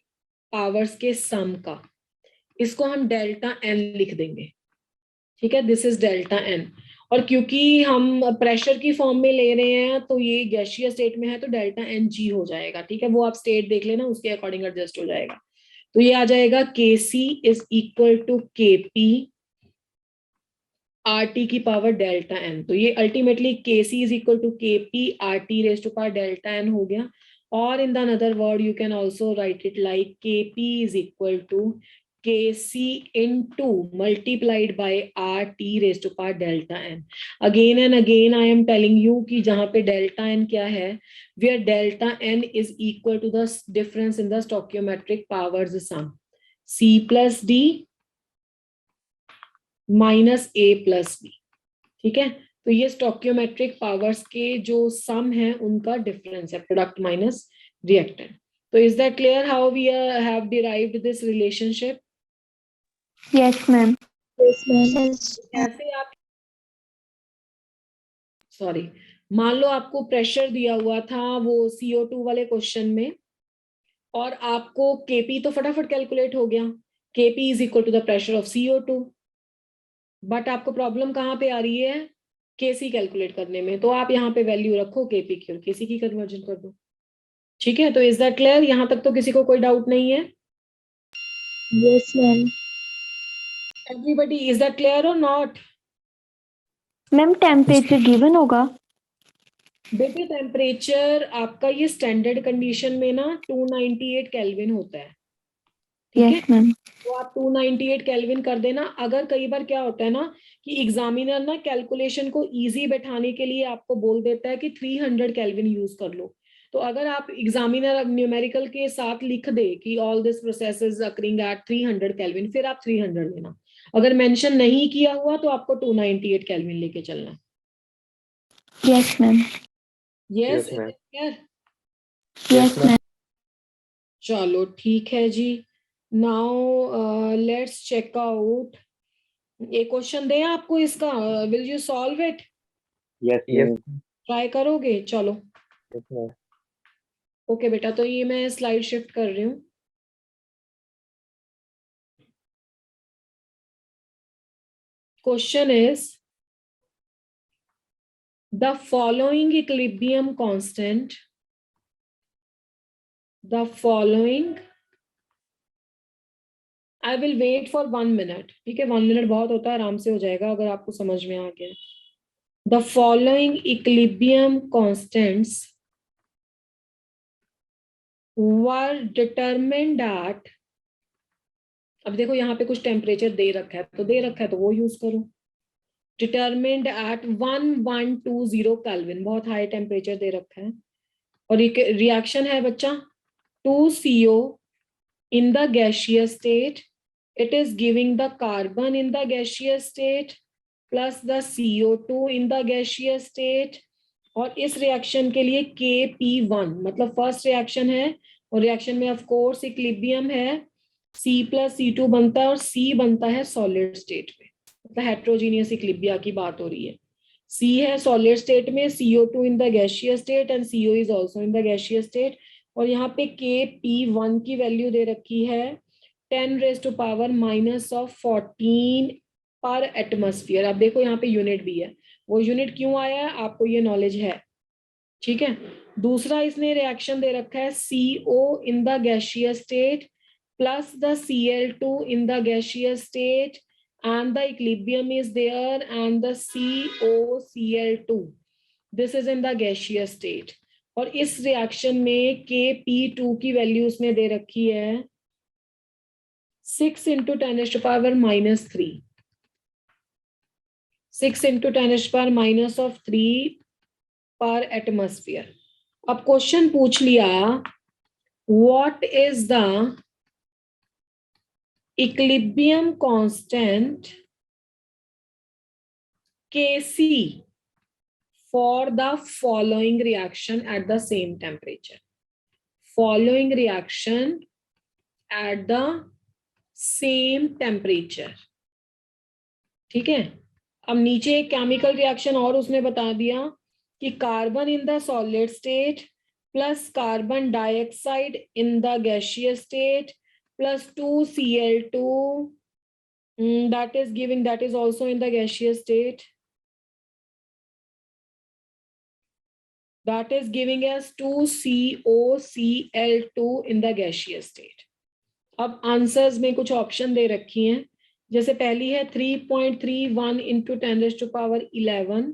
पावर्स के सम का, इसको हम डेल्टा एन लिख देंगे। ठीक है, दिस इज डेल्टा एन। और क्योंकि हम प्रेशर की फॉर्म में ले रहे हैं तो ये गैसीय स्टेट में है, तो डेल्टा एन जी हो जाएगा। ठीक है, वो आप स्टेट देख लेना, उसके अकॉर्डिंग एडजस्ट हो जाएगा। तो ये आ जाएगा Kc is equal to Kp RT की पावर डेल्टा एन। तो ये ultimately Kc is equal to Kp RT raise to power delta n हो गया। और in the another word you can also write it like Kp is equal to Kc into multiplied by RT raised to power delta n। Again and again I am telling you कि जहाँ पे delta n क्या है, where delta n is equal to the difference in the stoichiometric powers sum, C plus D minus A plus B। ठीक है, तो ये स्टोकियोमेट्रिक powers के जो सम है उनका डिफरेंस है, प्रोडक्ट माइनस रिएक्टेंट. तो is that clear how we have derived this relationship? Yes, ma'am. Yes, ma'am. कैसे आप, सॉरी, मान लो आपको प्रेशर दिया हुआ था वो CO2 वाले क्वेश्चन में, और आपको Kp तो फटाफट कैलकुलेट हो गया, Kp is equal to the pressure of CO2, but आपको प्रॉब्लम कहाँ पे आ रही है, Kc कैलकुलेट करने में. तो आप यहाँ पे वैल्यू रखो Kp की और Kc की कन्वर्जन कर दो. ठीक है, तो इज दैट क्लियर? यहाँ तक तो किसी को कोई डाउट नहीं है? Yes, ma'am. Everybody, is that clear और नॉट? मैम टेम्परेचर गिवन होगा? बेटे टेम्परेचर आपका ये स्टैंडर्ड कंडीशन में ना 298 केल्विन होता है. ठीक है, यस मैम. तो आप 298 केल्विन कर देना. अगर कई बार क्या होता है ना कि एग्जामिनर ना कैलकुलेशन को इजी बैठाने के लिए आपको बोल देता है कि 300 केल्विन यूज कर लो. तो अगर आप एग्जामिनर न्यूमेरिकल के साथ लिख दे कि all this process is occurring at 300 kelvin, फिर आप 300 लेना. अगर मेंशन नहीं किया हुआ तो आपको 298 केल्विन लेके चलना. Yes ma'am. Yes ma'am. Yes ma'am. चलो ठीक है जी. Now let's check out. एक क्वेश्चन दे आपको इसका, will you solve it? Yes, Yes. ma'am. Try करोगे? चलो Yes, ma'am. ओके बेटा, तो ये मैं स्लाइड शिफ्ट कर रही हूँ. Question is the following equilibrium constant, the following, I will wait for 1 minute. ठीक है, 1 मिनट बहुत होता है, आराम से हो जाएगा अगर आपको समझ में आ गया. The following equilibrium constants were determined at, अब देखो यहाँ पे कुछ टेम्परेचर दे रखा है, तो दे रखा है तो वो यूज करो. डिटरमिन्ड एट 1120 केल्विन, बहुत हाई टेम्परेचर दे रखा है. और रिएक्शन है बच्चा 2CO in the gaseous state, it is giving the carbon in the gaseous state plus the CO2 in the gaseous state. और इस रिएक्शन के लिए Kp1 मतलब फर्स्ट रिएक्शन है, और रिएक्शन में ऑफ कोर्स इक्विलिब्रियम है, C+C2 बनता है और C बनता है सॉलिड स्टेट में, मतलब हेट्रोजीनियस इक्विलिब्रिया की बात हो रही है. C है सॉलिड स्टेट में, CO2 in the gaseous state and CO is also in the gaseous state. और यहाँ पे Kp1 की वैल्यू दे रखी है 10⁻⁻14 पर एटमॉस्फेयर. अब देखो यहाँ पे यूनिट भी है, वो यूनिट क्यों आया है आपको ये नॉलेज है. ठीक है, दूसरा इसने रिएक्शन दे रखा है CO in the gaseous state plus the Cl2 in the gaseous state and the equilibrium is there and the COCl2 this is in the gaseous state. और इस रिएक्शन में Kp2 की वैल्यू उसने दे रखी है 6 × 10⁻³ 6 × 10⁻³ पर एटमॉस्फेयर. अब क्वेश्चन पूछ लिया what is the equilibrium constant Kc for the following reaction at the same temperature. Following reaction at the same temperature. ठीक है, अब नीचे एक केमिकल रिएक्शन और उसने बता दिया कि carbon in the solid state plus carbon dioxide in the gaseous state plus 2Cl2 that is giving, that is also in the gaseous state, that is giving us 2COCl2 in the gaseous state. अब answers में कुछ option दे रखी हैं, जैसे पहली है 3.31 × 10⁻11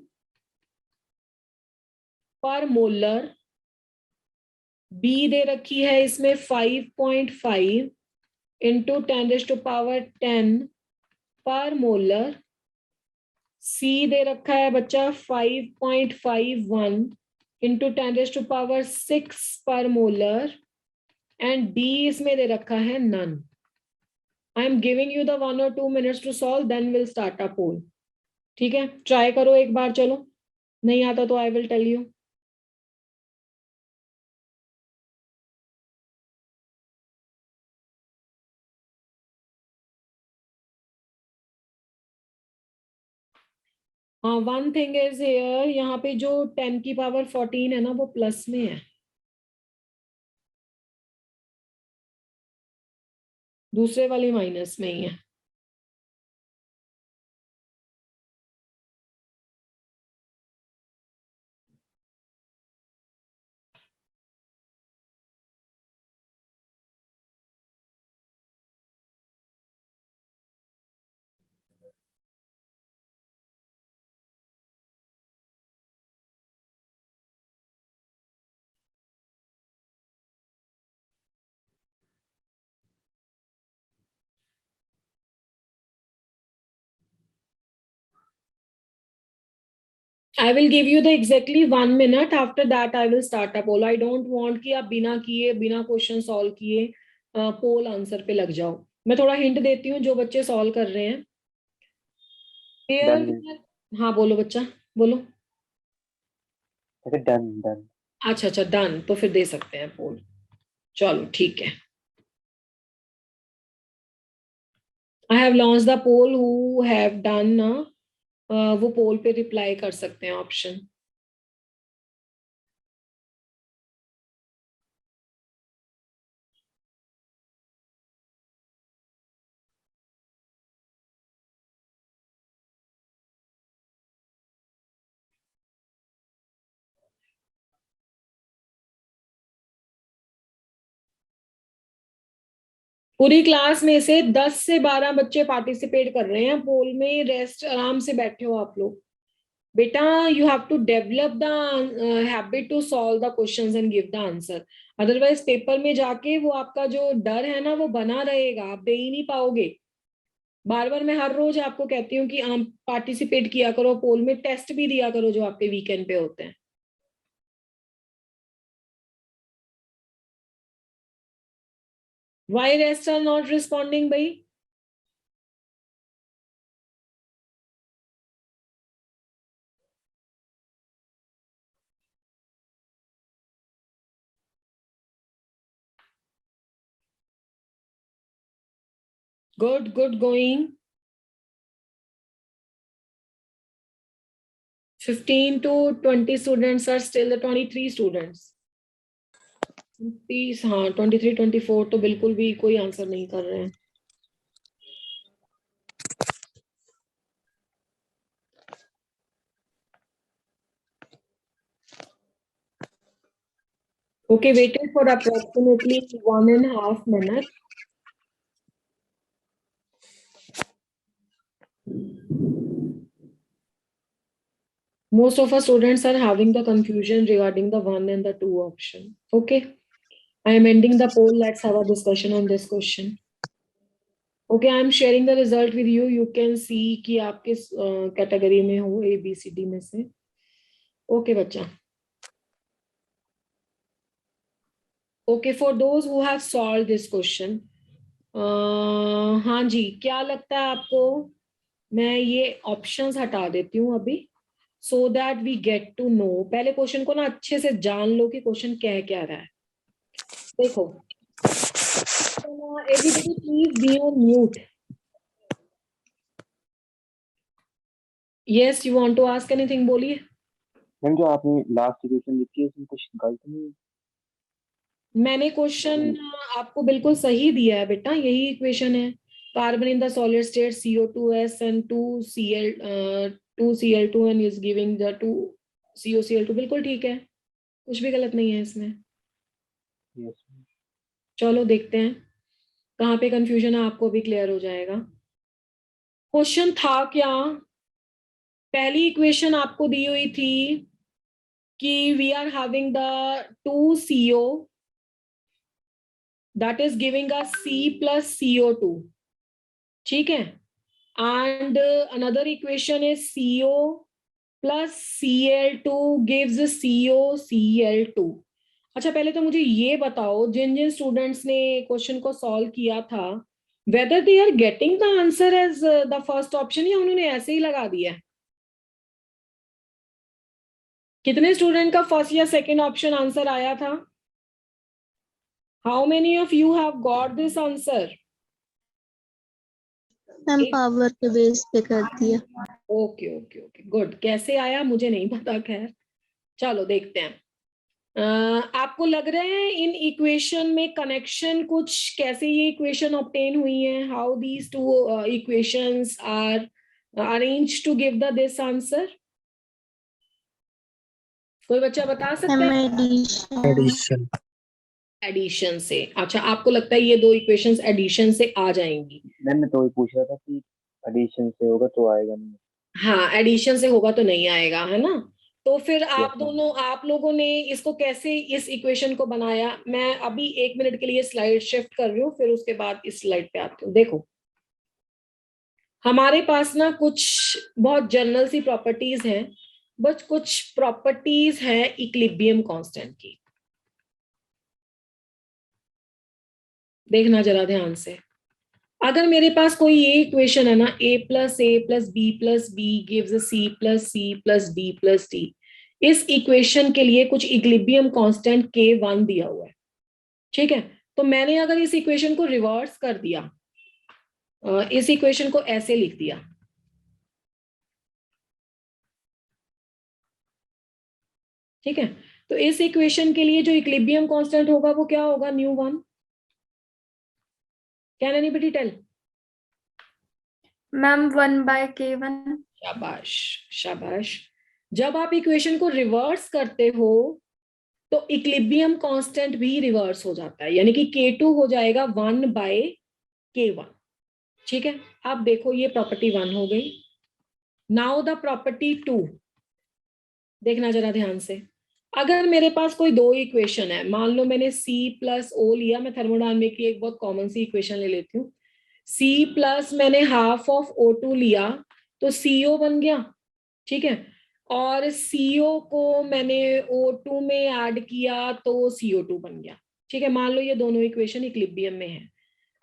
पर molar. B दे रखी है इसमें 5.5 into 10⁻10 पर मोलर. सी दे रखा है बच्चा 5.51 into 10⁻6 पर मोलर. एंड डी इसमें दे रखा है none. I am giving you the 1 or 2 minutes to solve, then we'll start a poll. ठीक है, ट्राई करो एक बार, चलो नहीं आता तो आई विल टेल यू। हाँ, वन थिंग इज हियर, यहाँ पे जो 10 की पावर 14 है ना वो प्लस में है, दूसरे वाली माइनस में ही है। I will give you the exactly 1 minute. After that, I will start a poll. I don't want कि आप बिना किए, बिना क्वेश्चन सॉल्व किए पोल आंसर पे लग जाओ। मैं थोड़ा हिंट देती हूँ जो बच्चे सॉल्व कर रहे हैं। हाँ बोलो बच्चा, बोलो। Done done. अच्छा अच्छा, डन, तो फिर दे सकते हैं पोल। चलो ठीक है। I have launched the poll. Who have done ना, वो पोल पे रिप्लाई कर सकते हैं ऑप्शन। पूरी क्लास में से 10 से 12 बच्चे पार्टिसिपेट कर रहे हैं पोल में, रेस्ट आराम से बैठे हो आप लोग। बेटा you have to develop the habit to solve the questions and give the answer, otherwise paper में जाके वो आपका जो डर है ना वो बना रहेगा, आप दे ही नहीं पाओगे। बार बार मैं हर रोज आपको कहती हूँ कि आप पार्टिसिपेट किया करो पोल में, टेस्ट भी दिया करो जो आपके वीकेंड पे होते हैं। Why rest are not responding भाई? Good going. 15 to 20 students are still the 23 students. 30, हाँ 23, 24 तो बिल्कुल भी कोई आंसर नहीं कर रहे हैं। Okay, waited for approximately 1.5 minutes. Most of our students are having the confusion regarding the 1 and the 2 option. Okay, I am ending the poll. Let's have a discussion on this question. Okay, I am sharing the result with you. You can see कि आप किस category में हो A, B, C, D में से। Okay, बच्चा। Okay, for those who have solved this question, हाँ जी, क्या लगता है आपको? मैं ये ऑप्शंस हटा देती हूँ अभी, so that we get to know। पहले क्वेश्चन को ना अच्छे से जान लो कि क्वेश्चन क्या रहा है। देखो, everybody please be on mute. Yes, you want to ask anything? बोलिए। मैम जो आपने लास्ट इक्वेशन लिखी है उसमें कुछ गलत नहीं है? मैंने क्वेश्चन आपको बिल्कुल सही दिया है बेटा, यही इक्वेशन है। Carbon in the solid state CO2s and 2Cl2 and is giving the 2COCl2, बिल्कुल ठीक है, कुछ भी गलत नहीं है इसमें। यस। चलो देखते हैं कहाँ पे कंफ्यूजन है, आपको भी क्लियर हो जाएगा। क्वेश्चन था क्या? पहली इक्वेशन आपको दी हुई थी कि we are having the 2CO that is giving us C plus CO2, ठीक है, and another equation is CO plus Cl2 gives COCl2। अच्छा पहले तो मुझे ये बताओ, जिन जिन स्टूडेंट्स ने क्वेश्चन को सॉल्व किया था, whether they are getting the answer as the first option या उन्होंने ऐसे ही लगा दिया है? कितने स्टूडेंट का फर्स्ट या सेकंड ऑप्शन आंसर आया था? How many of you have got this answer? Ma'am power के बेस पे कर दिया। Okay okay okay good. कैसे आया मुझे नहीं पता, खैर चलो देखते हैं। आपको लग रहा है इन इक्वेशन में कनेक्शन कुछ, कैसे ये इक्वेशन ऑब्टेन हुई है, how these two equations are arranged to give the this answer? कोई बच्चा बता सकता है? एडिशन। एडिशन से। अच्छा, आपको लगता है ये दो इक्वेशंस एडिशन से आ जाएंगी? मैं तो वही पूछ रहा था कि एडिशन से होगा तो आएगा नहीं। हाँ, एडिशन से होगा तो नहीं आएगा, है ना? तो फिर आप Yes, दोनों, आप लोगों ने इसको कैसे, इस इक्वेशन को बनाया? मैं अभी 1 मिनट के लिए स्लाइड शिफ्ट कर रही हूँ, फिर उसके बाद इस स्लाइड पे आती हूँ। देखो, हमारे पास ना कुछ बहुत जनरल सी प्रॉपर्टीज हैं, बस कुछ प्रॉपर्टीज है इक्विलिब्रियम कांस्टेंट की। देखना जरा ध्यान से। अगर मेरे पास कोई ये इक्वेशन है ना, a plus B gives C plus D plus D, इस इक्वेशन के लिए कुछ इक्विलिब्रियम कांस्टेंट K1 दिया हुआ है, ठीक है? तो मैंने अगर इस इक्वेशन को रिवर्स कर दिया, इस इक्वेशन को ऐसे लिख दिया, ठीक है? तो इस इक्वेशन के लिए जो इक्विलिब्रियम कांस्टेंट होगा वो क्या होगा? μ1। Can anybody tell? Ma'am 1/K1। शाबाश शाबाश। जब आप इक्वेशन को रिवर्स करते हो तो इक्विलिब्रियम कांस्टेंट भी रिवर्स हो जाता है, यानी कि K2 हो जाएगा 1/K1, ठीक है? अब देखो, ये प्रॉपर्टी 1 हो गई। नाउ द प्रॉपर्टी 2, देखना जरा ध्यान से। अगर मेरे पास कोई दो इक्वेशन है, मान लो मैंने C प्लस O लिया, मैं थर्मोडायनामिक की एक बहुत कॉमन सी इक्वेशन ले लेती हूँ। C प्लस मैंने हाफ ऑफ O2 लिया तो CO बन गया, ठीक है? और CO को मैंने O2 में ऐड किया तो CO2 बन गया, ठीक है? मान लो ये दोनों इक्वेशन इक्विलिब्रियम में है।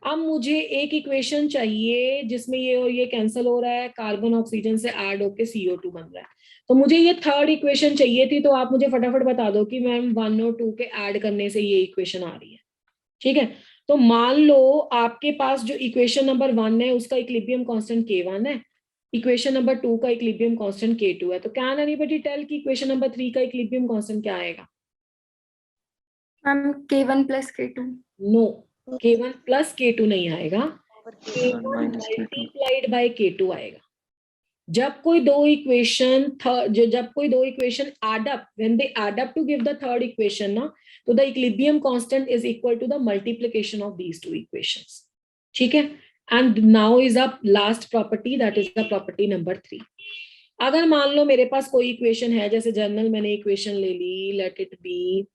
अब मुझे एक इक्वेशन चाहिए जिसमें ये और ये कैंसिल हो रहा है, कार्बन ऑक्सीजन से ऐड होके CO2 बन रहा है। तो मुझे ये थर्ड इक्वेशन चाहिए थी, तो आप मुझे फटाफट बता दो कि मैम 1 और 2 के ऐड करने से ये इक्वेशन आ रही है, ठीक है? तो मान लो आपके पास जो इक्वेशन नंबर 1 है उसका इक्विलिब्रियम कांस्टेंट K1 है, इक्वेशन नंबर 2 का इक्विलिब्रियम कांस्टेंट K2 है। तो कैन एनीबॉडी टेल कि इक्वेशन नंबर 3 का इक्विलिब्रियम कांस्टेंट क्या आएगा? Ma'am K1 plus K2। No, K1 plus K2 नहीं आएगा, K1 K1 minus K2. Multiplied by K2 आएगा। जब कोई दो equation add up, when they add up to give the third equation ना, तो the equilibrium constant is equal to the multiplication of these two equations, ठीक है? And now is a last property, that is the property number 3। अगर मान लो मेरे पास कोई equation है, जैसे जनरल मैंने इक्वेशन ले ली, let it be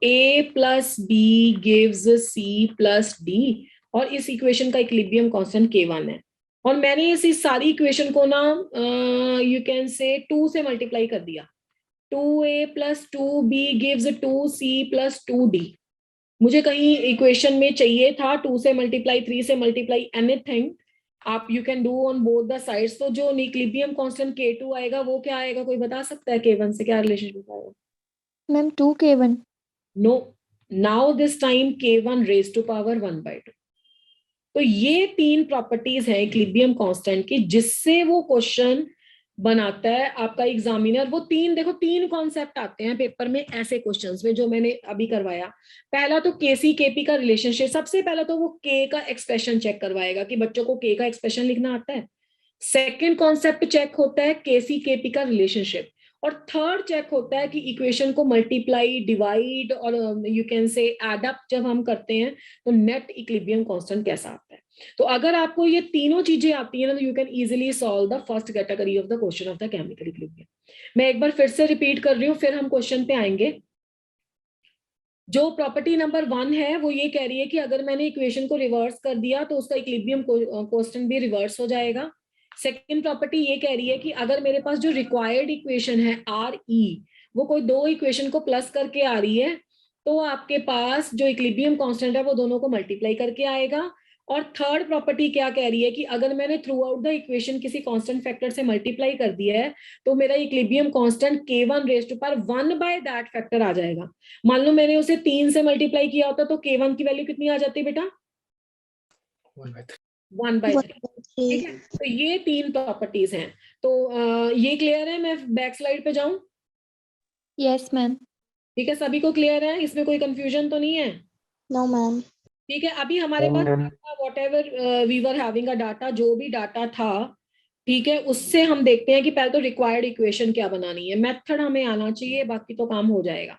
A plus B gives C plus D, और इस इक्वेशन का इक्विलिब्रियम कांस्टेंट K1 है, और मैंने इसी सारी इक्वेशन को ना यू कैन से 2 से मल्टीप्लाई कर दिया। 2A plus 2B gives 2C plus 2D। मुझे कहीं इक्वेशन में चाहिए था 2 से मल्टीप्लाई, 3 से मल्टीप्लाई, एनीथिंग आप you can do on both the sides. तो जो इक्विलिब्रियम कांस्टेंट K2 आएगा वो क्या आएगा? कोई बता सकता है K1 से क्या रिलेशनशिप आएगा? Ma'am 2K1। No, now this time K1 raise to power 1/2। तो ये 3 प्रॉपर्टीज है इक्विलिब्रियम कांस्टेंट की, जिससे वो क्वेश्चन बनाता है आपका एग्जामिनर। वो 3, देखो 3 कॉन्सेप्ट आते हैं पेपर में ऐसे क्वेश्चंस में जो मैंने अभी करवाया। पहला तो KC KP का रिलेशनशिप, सबसे पहला तो वो K का एक्सप्रेशन चेक करवाएगा कि बच्चों को K का एक्सप्रेशन लिखना आता है। सेकेंड कॉन्सेप्ट चेक होता है KC KP का रिलेशनशिप, और थर्ड चेक होता है कि इक्वेशन को मल्टीप्लाई, डिवाइड और you can say add up जब हम करते हैं तो नेट इक्विलिब्रियम कांस्टेंट कैसा आता है। तो अगर आपको ये तीनों चीजें आती है ना, तो you can easily solve the first category of the question of the chemical equilibrium. मैं एक बार फिर से रिपीट कर रही हूँ, फिर हम क्वेश्चन पे आएंगे। जो प्रॉपर्टी नंबर 1 है वो ये कह रही है कि अगर मैंने इक्वेशन को रिवर्स कर दिया तो उसका इक्विलिब्रियम कांस्टेंट भी रिवर्स हो जाएगा। सेकेंड प्रॉपर्टी ये कह रही है कि अगर मेरे पास जो रिक्वायर्ड इक्वेशन है RE, वो कोई दो इक्वेशन को प्लस करके आ रही है, तो आपके पास जो इक्विलिब्रियम कांस्टेंट है वो दोनों को मल्टीप्लाई करके आएगा, और थर्ड प्रॉपर्टी क्या कह रही है कि अगर मैंने थ्रू आउट द इक्वेशन किसी कांस्टेंट फैक्टर से मल्टीप्लाई कर दिया है तो मेरा equilibrium constant K1 raise to power 1 by that factor आ जाएगा। मान लो मैंने उसे 3 से मल्टीप्लाई किया होता तो K1 की वैल्यू कितनी आ जाती बेटा? 1 बाय 3। ठीक है, तो ये 3 प्रॉपर्टीज हैं। तो ये क्लियर है? मैं बैक स्लाइड पे जाऊं? Yes ma'am. ठीक है, सभी को क्लियर है? इसमें कोई कंफ्यूजन तो नहीं है? No ma'am. ठीक है, अभी हमारे पास whatever we were having a data, जो भी डाटा था, ठीक है, उससे हम देखते हैं कि पहले तो रिक्वायर्ड इक्वेशन क्या बनानी है। मेथड हमें आना चाहिए, बाकी तो काम हो जाएगा।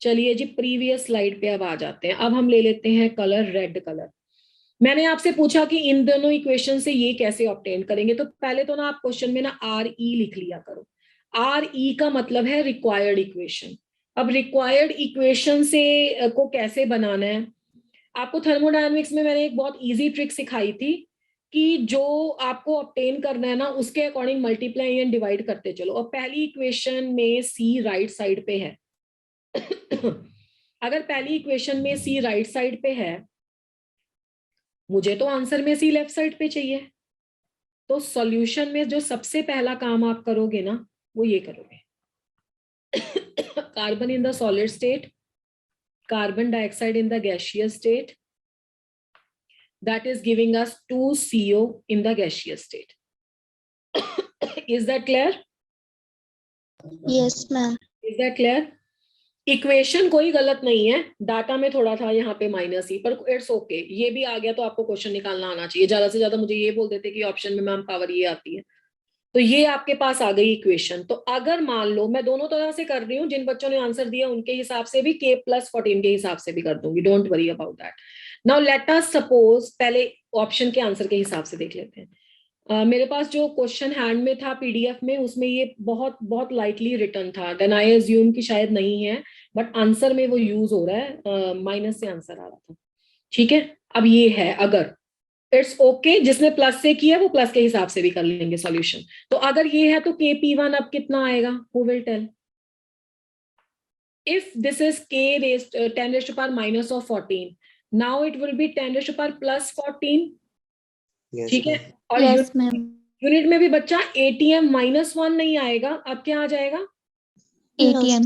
चलिए जी, प्रीवियस स्लाइड पे अब आ जाते हैं। अब हम ले लेते हैं कलर रेड कलर। मैंने आपसे पूछा कि इन दोनों इक्वेशन से ये कैसे ऑब्टेन करेंगे, तो पहले तो ना आप क्वेश्चन में ना RE लिख लिया करो। RE का मतलब है रिक्वायर्ड इक्वेशन। अब रिक्वायर्ड इक्वेशन से को कैसे बनाना है, आपको थर्मोडायनेमिक्स में मैंने एक बहुत इजी ट्रिक सिखाई थी कि जो आपको ऑब्टेन करना है ना उसके अकॉर्डिंग मल्टीप्लाई एंड डिवाइड करते चलो। और पहली इक्वेशन में C राइट साइड पे है अगर पहली इक्वेशन में C राइट साइड पे है, मुझे तो आंसर में C लेफ्ट साइड पे चाहिए। तो सॉल्यूशन में जो सबसे पहला काम आप करोगे ना वो ये करोगे carbon in the solid state, carbon dioxide in the gaseous state, that is giving us 2CO in the gaseous state. Is that clear? Yes ma'am. Is that clear? Equation कोई गलत नहीं है, डाटा में थोड़ा था यहाँ पे -E, पर इट्स ओके। ये भी आ गया तो आपको क्वेश्चन निकालना आना चाहिए। ज्यादा से ज्यादा मुझे ये बोल देते कि ऑप्शन में मैम पावर ये आती है, तो ये आपके पास आ गई इक्वेशन। तो अगर मान लो, मैं दोनों तरह से कर रही हूँ, जिन बच्चों ने आंसर दिया उनके हिसाब से भी, K+14 के हिसाब से भी कर दूंगी, don't worry about that. Now let us suppose, पहले ऑप्शन के आंसर के हिसाब से देख लेते हैं। मेरे पास जो क्वेश्चन हैंड में था PDF में, उसमें ये बहुत बहुत लाइटली रिटर्न था, देन आई अज्यूम कि शायद नहीं है, बट आंसर में वो यूज हो रहा है, माइनस से आंसर आ रहा था। ठीक है, अब ये है, अगर इट्स ओके, जिसने प्लस से किया वो प्लस के हिसाब से भी कर लेंगे सॉल्यूशन। तो अगर ये है तो KP1 अब कितना आएगा, who will tell? If this is K10 raised to power minus of 14, now it will be 10 raised to power plus 14। ठीक है, और यस मैम। यूनिट में भी बच्चा ATM -1 नहीं आएगा, अब क्या आ जाएगा? ATM।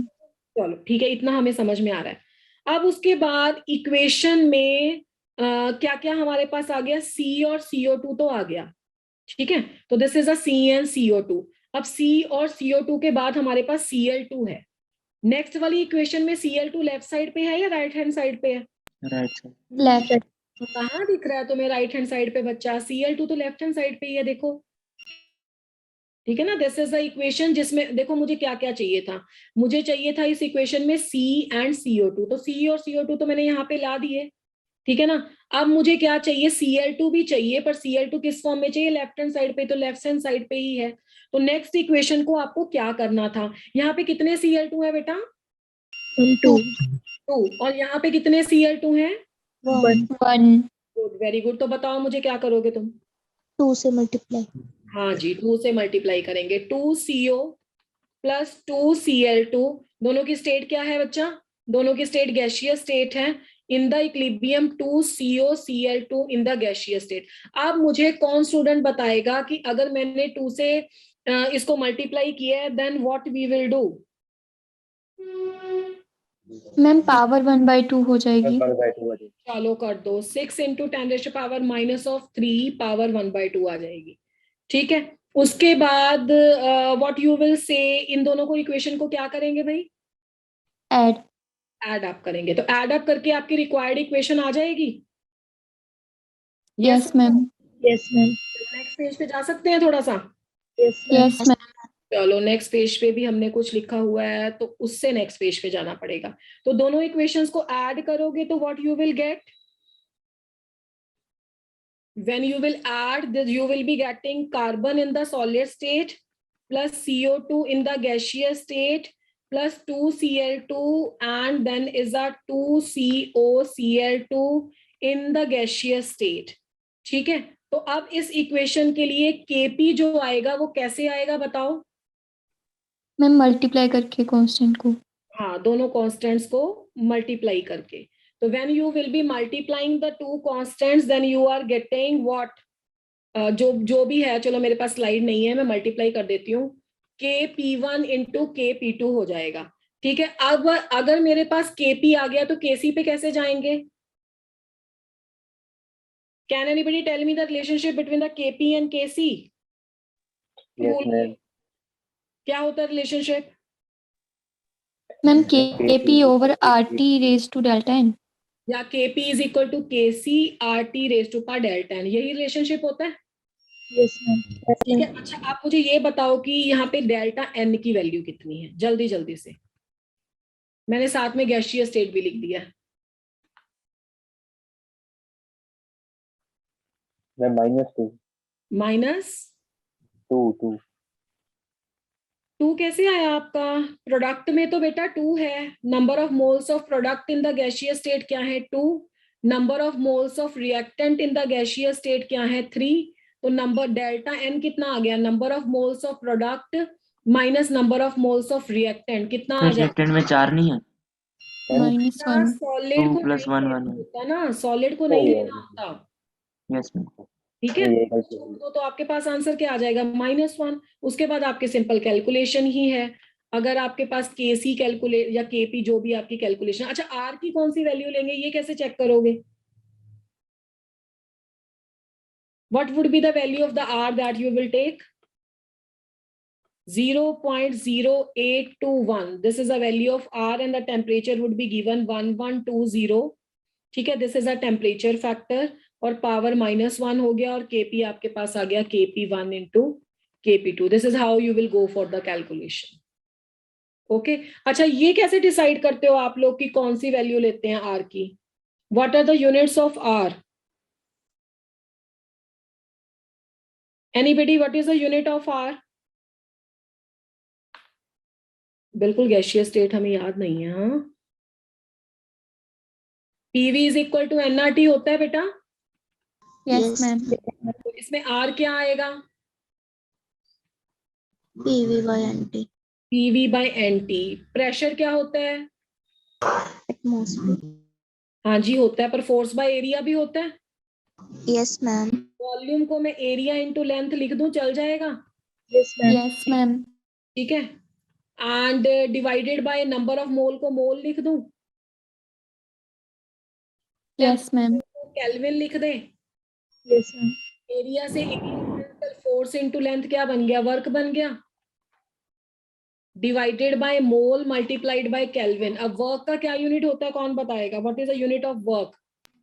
चलो ठीक है, इतना हमें समझ में आ रहा है। अब उसके बाद इक्वेशन में क्या क्या हमारे पास आ गया? C और CO2 तो आ गया। ठीक है, तो दिस इज अ CnCO2। अब C और CO2 के बाद हमारे पास Cl2 है। नेक्स्ट वाली इक्वेशन में Cl2 लेफ्ट साइड पे है या राइट हैंड साइड पे है? Right side. लेफ्ट। तो कहाँ दिख रहा है तुम्हें राइट हैंड साइड पे बच्चा? Cl2 तो लेफ्ट हैंड साइड पे ही है, देखो। ठीक है ना, दिस इज द इक्वेशन जिसमें देखो मुझे क्या क्या चाहिए था। मुझे चाहिए था इस इक्वेशन में C एंड CO2, तो C और CO2 तो मैंने यहाँ पे ला दिए। ठीक है ना, अब मुझे क्या चाहिए? Cl2 भी चाहिए, पर Cl2 किस फॉर्म में चाहिए? लेफ्ट हैंड साइड पे, तो लेफ्ट हैंड साइड पे ही है। तो नेक्स्ट इक्वेशन को आपको क्या करना था? यहाँ पे कितने Cl2 है बेटा? 2। 2। और यहाँ पे कितने Cl2 हैं? 1। Good, very good. तो बताओ मुझे क्या करोगे तुम? 2 से मल्टीप्लाई। हाँ जी, 2 से मल्टीप्लाई करेंगे। 2CO प्लस 2Cl2, दोनों की स्टेट क्या है बच्चा? दोनों की स्टेट गैसियस स्टेट है। In the equilibrium 2COCl2 in the gaseous state. अब मुझे कौन स्टूडेंट बताएगा कि अगर मैंने 2 से इसको मल्टीप्लाई किया है, then what we will do? Ma'am power 1/2 हो जाएगी। चलो कर दो, 6 × 10⁻³ पावर 1/2 आ जाएगी। ठीक है, उसके बाद व्हाट यू विल से, इन दोनों को इक्वेशन को क्या करेंगे भाई? ऐड अप करेंगे। तो ऐड अप करके आपकी रिक्वायर्ड इक्वेशन आ जाएगी। Yes ma'am. Yes ma'am. Next page पे जा सकते हैं थोड़ा सा? Yes ma'am. चलो नेक्स्ट पेज पे भी हमने कुछ लिखा हुआ है, तो उससे नेक्स्ट पेज पे जाना पड़ेगा। तो दोनों इक्वेशंस को ऐड करोगे तो what you will get? When you will add this, you will be getting carbon in the solid state plus CO2 in the gaseous state plus 2Cl2 and then is a 2COCl2 in the gaseous state। ठीक है, तो अब इस equation के लिए Kp जो आएगा वो कैसे आएगा बताओ? मैम मल्टीप्लाई करके कांस्टेंट को। हाँ, दोनों कांस्टेंट्स को मल्टीप्लाई करके। So when you will be multiplying the two constants, then you are getting what? जो भी है, चलो मेरे पास स्लाइड नहीं है, मैं मल्टीप्लाई कर देती हूँ, KP1 इंटू KP2 हो जाएगा। ठीक है, अब अगर मेरे पास KP आ गया तो KC पे कैसे जाएंगे? Can anybody tell me the relationship between the KP and KC? Yes, ma'am. क्या होता है relationship? Ma'am KP over RT raised to delta n. या KP is equal to KC RT raise to power delta n, यही relationship होता है। Yes, ma'am. ठीक है, अच्छा आप मुझे ये बताओ कि यहाँ पे डेल्टा n की वैल्यू कितनी है, जल्दी जल्दी से। मैंने साथ में गैसीय स्टेट भी लिख दिया है। -2 -2 कैसे आया आपका? प्रोडक्ट में तो बेटा 2 है। Number of moles of product in the गैसीय स्टेट क्या है? 2। Number of moles of reactant in the गैसीय स्टेट क्या है? 3। तो नंबर डेल्टा n कितना आ गया? Number of moles of product minus number of moles of reactant, कितना आ जाएगा? रिएक्टेंट में 4 नहीं है, -1. सॉलिड 2 को + 1 1 होता ना, सॉलिड को नहीं लेना होता। Yes ma'am. ठीक है, तो आपके पास आंसर क्या आ जाएगा? -1। उसके बाद आपके सिंपल कैलकुलेशन ही है। अगर आपके पास KC कैलकुलेट या KP जो भी आपकी कैलकुलेशन। अच्छा, R की कौन सी वैल्यू लेंगे, ये कैसे चेक करोगे? What would be the value of the R that you will take? 0.0821. This is a value of R and the temperature would be given 1120. ठीक है, this is a temperature factor और power -1 हो गया और KP आपके पास आ गया KP1 into KP2। This is how you will go for the calculation. Okay, अच्छा ये कैसे डिसाइड करते हो आप लोग कि कौन सी वैल्यू लेते हैं R की? What are the units of R? Anybody, what is the unit of R? बिल्कुल गैसीय स्टेट हमें याद नहीं है। हाँ, PV is equal to nRT होता है बेटा। Yes, ma'am. तो इसमें R क्या आएगा? PV by NT. PV by NT। Pressure क्या होता है? Atmosphere. हाँ जी होता है, पर फोर्स बाय एरिया भी होता है। Yes, ma'am. वॉल्यूम को मैं एरिया इंटू लेंथ लिख दूं, चल जाएगा? Yes, ma'am. Yes, ma'am. ठीक है, and divided by number of mole को मोल लिख दूं? Yes, ma'am. केल्विन लिख दें? Yes, ma'am. एरिया से फोर्स इंटू लेंथ क्या बन गया? वर्क बन गया। Divided by mole multiplied by kelvin. अब वर्क का क्या यूनिट होता है, कौन बताएगा? What is the unit of work?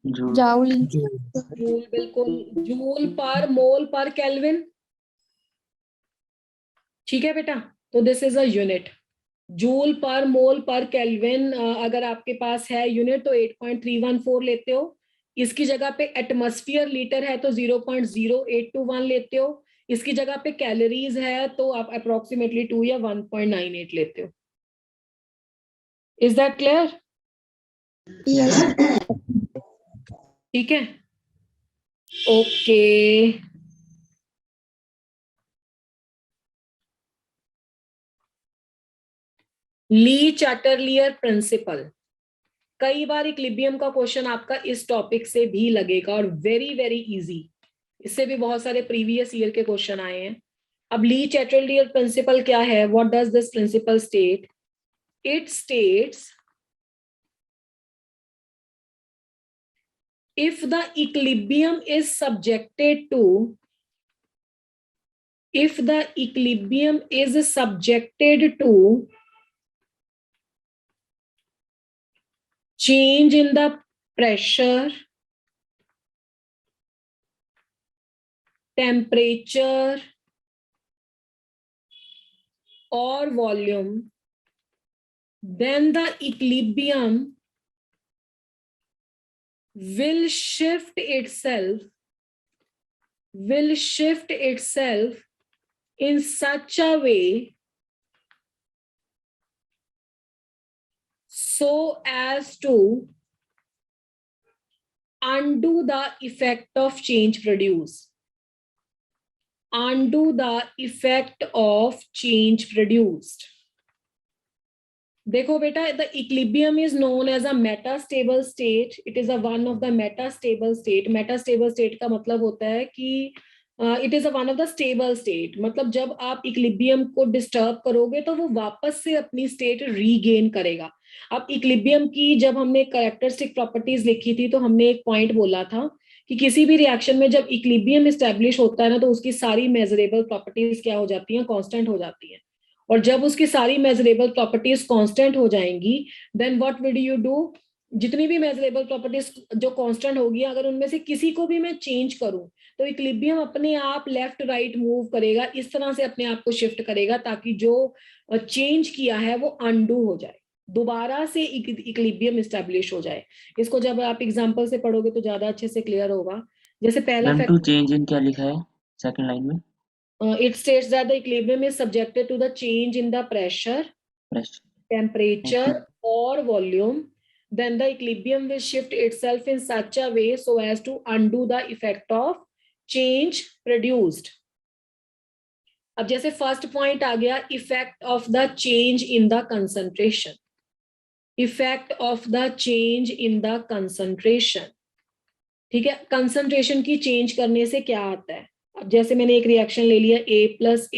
Joule. Joule, बिल्कुल, joule per mole per kelvin. ठीक है बेटा, तो this is a unit, joule per mole per kelvin. अगर आपके पास है यूनिट तो 8.314 लेते हो। इसकी जगह पे एटमॉस्फेयर लीटर है तो 0.0821 लेते हो। इसकी जगह पे कैलोरीज है तो आप अप्रोक्सीमेटली 2 या 1.98 लेते हो। Is that clear? Yes. ठीक है, ओके। ली चैटरलियर प्रिंसिपल, कई बार इक्विलिब्रियम का क्वेश्चन आपका इस टॉपिक से भी लगेगा और वेरी वेरी इजी। इससे भी बहुत सारे प्रीवियस ईयर के क्वेश्चन आए हैं। अब ली चैटरलियर प्रिंसिपल क्या है? What does this principle state? It states if the equilibrium is subjected to change in the pressure, temperature or volume, then the equilibrium will shift itself in such a way so as to undo the effect of change produced. देखो बेटा, the equilibrium is known as a metastable state. It is a one of the metastable state. Metastable state का मतलब होता है कि it is a one of the stable state. मतलब जब आप इक्विलिब्रियम को डिस्टर्ब करोगे तो वो वापस से अपनी स्टेट रीगेन करेगा. अब इक्विलिब्रियम की जब हमने कैरेक्टरिस्टिक प्रॉपर्टीज लिखी थी तो हमने एक पॉइंट बोला था कि किसी भी रिएक्शन में जब इक्विलिब्रियम एस्टेब्लिश होता है ना, तो उसकी सारी मेजरेबल प्रॉपर्टीज क्या हो जाती हैं? कांस्टेंट हो जाती हैं. और जब उसकी सारी मेजरेबल प्रॉपर्टीज कांस्टेंट हो जाएंगी, then what will you do? जितनी भी मेजरेबल प्रॉपर्टीज जो कांस्टेंट होगी, अगर उनमें से किसी को भी मैं चेंज करूं तो इक्विलिब्रियम अपने आप लेफ्ट राइट मूव करेगा, इस तरह से अपने आप को शिफ्ट करेगा ताकि जो चेंज किया है वो अनडू हो जाए, दोबारा से इक्विलिब्रियम एस्टेब्लिश हो जाए. इसको जब आप एग्जांपल से पढ़ोगे तो ज्यादा अच्छे से क्लियर होगा. जैसे पहला मैम टू चेंज इन क्या लिखा है सेकंड लाइन में? it states that the equilibrium is subjected to the change in the pressure, temperature or volume. Then the equilibrium will shift itself in such a way so as to undo the effect of change produced. अब जैसे first point आ गया, effect of the change in the concentration. Effect of the change in the concentration. ठीक है, concentration की change करने से क्या आता है? अब जैसे मैंने एक रिएक्शन ले लिया, A plus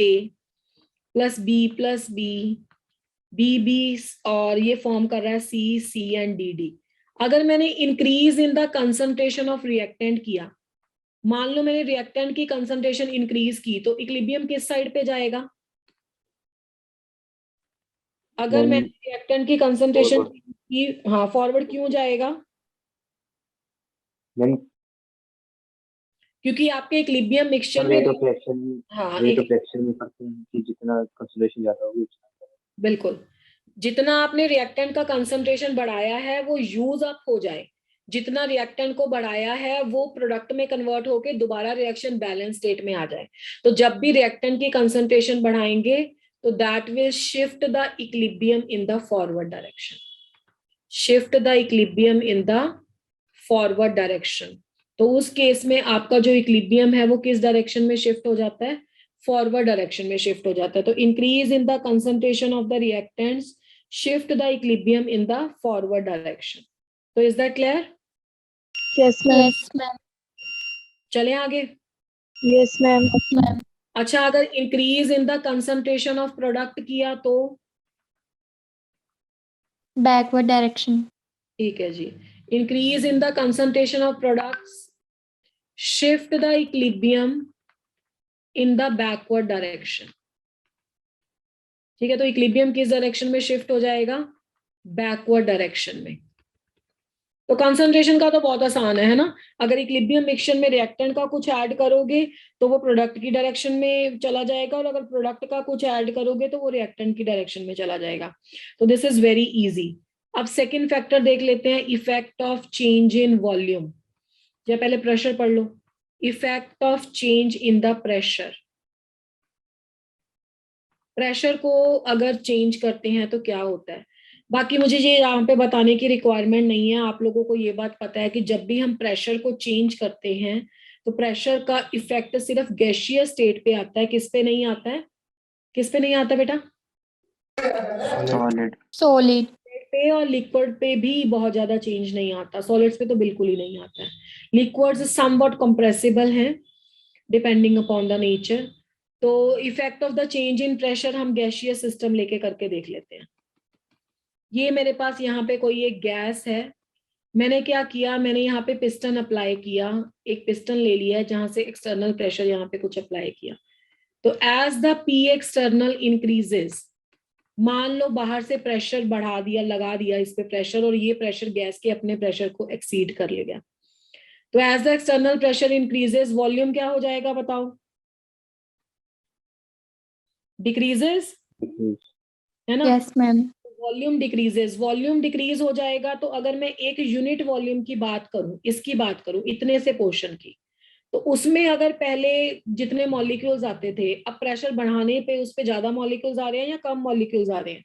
B plus B और ये फॉर्म कर रहा है C एंड D. अगर मैंने increase in the concentration of reactant किया, मान लो मैंने रिएक्टेंट की कंसंट्रेशन इंक्रीज की, तो इक्विलिब्रियम किस साइड पे जाएगा? अगर मैंने रिएक्टेंट की कंसंट्रेशन की, हाँ, फॉरवर्ड क्यों जाएगा? क्योंकि आपके इक्विलिब्रियम मिक्सचर में रेट ऑफ रिएक्शन में करते हैं कि जितना कंसंट्रेशन ज्यादा होगी उतना. बिल्कुल, जितना आपने रिएक्टेंट का कंसंट्रेशन बढ़ाया है वो यूज अप हो जाए, जितना रिएक्टेंट को बढ़ाया है वो प्रोडक्ट में कन्वर्ट होके दोबारा रिएक्शन बैलेंस स्टेट में आ जाए. तो जब भी रिएक्टेंट की कंसंट्रेशन बढ़ाएंगे तो that will shift the equilibrium in the forward direction. Shift the equilibrium in the forward direction. तो उस केस में आपका जो इक्विलिब्रियम है वो किस डायरेक्शन में शिफ्ट हो जाता है? फॉरवर्ड डायरेक्शन में शिफ्ट हो जाता है. तो increase in the concentration of the reactants shift the equilibrium in the forward direction. तो is that clear? Yes, ma'am. चले आगे. Yes, ma'am. अच्छा, अगर increase in the concentration of product किया तो? Backward direction. ठीक है जी. Increase in the concentration of products shift the equilibrium in the backward direction. ठीक है, तो इक्विलिब्रियम किस डायरेक्शन में शिफ्ट हो जाएगा? बैकवर्ड डायरेक्शन में. तो कंसंट्रेशन का तो बहुत आसान है ना. अगर इक्विलिब्रियम मिक्सचर में रिएक्टेंट का कुछ ऐड करोगे तो वो प्रोडक्ट की डायरेक्शन में चला जाएगा, और अगर प्रोडक्ट का कुछ ऐड करोगे तो वो रिएक्टेंट की डायरेक्शन में चला जाएगा. तो दिस इज वेरी इजी. अब सेकेंड फैक्टर देख लेते हैं, effect of change in volume. या पहले प्रेशर पढ़ लो. Effect of change in the pressure. Pressure को अगर चेंज करते हैं तो क्या होता है? बाकी मुझे ये यहाँ पे बताने की रिक्वायरमेंट नहीं है, आप लोगों को ये बात पता है कि जब भी हम प्रेशर को चेंज करते हैं तो प्रेशर का इफेक्ट सिर्फ गैसियस स्टेट पे आता है. किस पे नहीं आता है? किस पे नहीं आता बेटा? Solid. पे और लिक्विड पे भी बहुत ज्यादा चेंज नहीं आता. सॉलिड्स पे तो बिल्कुल ही नहीं आता है. लिक्विड्स समवॉट कंप्रेसिबल हैं डिपेंडिंग अपॉन द नेचर. तो effect of the change in pressure हम गैसियस सिस्टम लेके करके देख लेते हैं. ये मेरे पास यहाँ पे कोई एक गैस है. मैंने क्या किया, मैंने यहाँ पे पिस्टन अप्लाई किया. एक पिस्टन ले लिया है जहां से एक्सटर्नल प्रेशर यहाँ पे कुछ अप्लाई किया. तो as the P external increases, मान लो बाहर से प्रेशर बढ़ा दिया, लगा दिया इस पे प्रेशर, और ये प्रेशर गैस के अपने प्रेशर को एक्सीड कर ले गया. तो as the external pressure increases, volume क्या हो जाएगा बताओ? डिक्रीजेस, है ना? Yes, ma'am. Volume decreases. Volume decrease हो जाएगा. तो अगर मैं एक यूनिट वॉल्यूम की बात करूं, इसकी बात करूं, इतने से पोर्शन की, तो उसमें अगर पहले जितने मॉलिक्यूल्स आते थे, अब प्रेशर बढ़ाने पे उस पे ज्यादा मॉलिक्यूल्स आ रहे हैं या कम मॉलिक्यूल्स आ रहे हैं?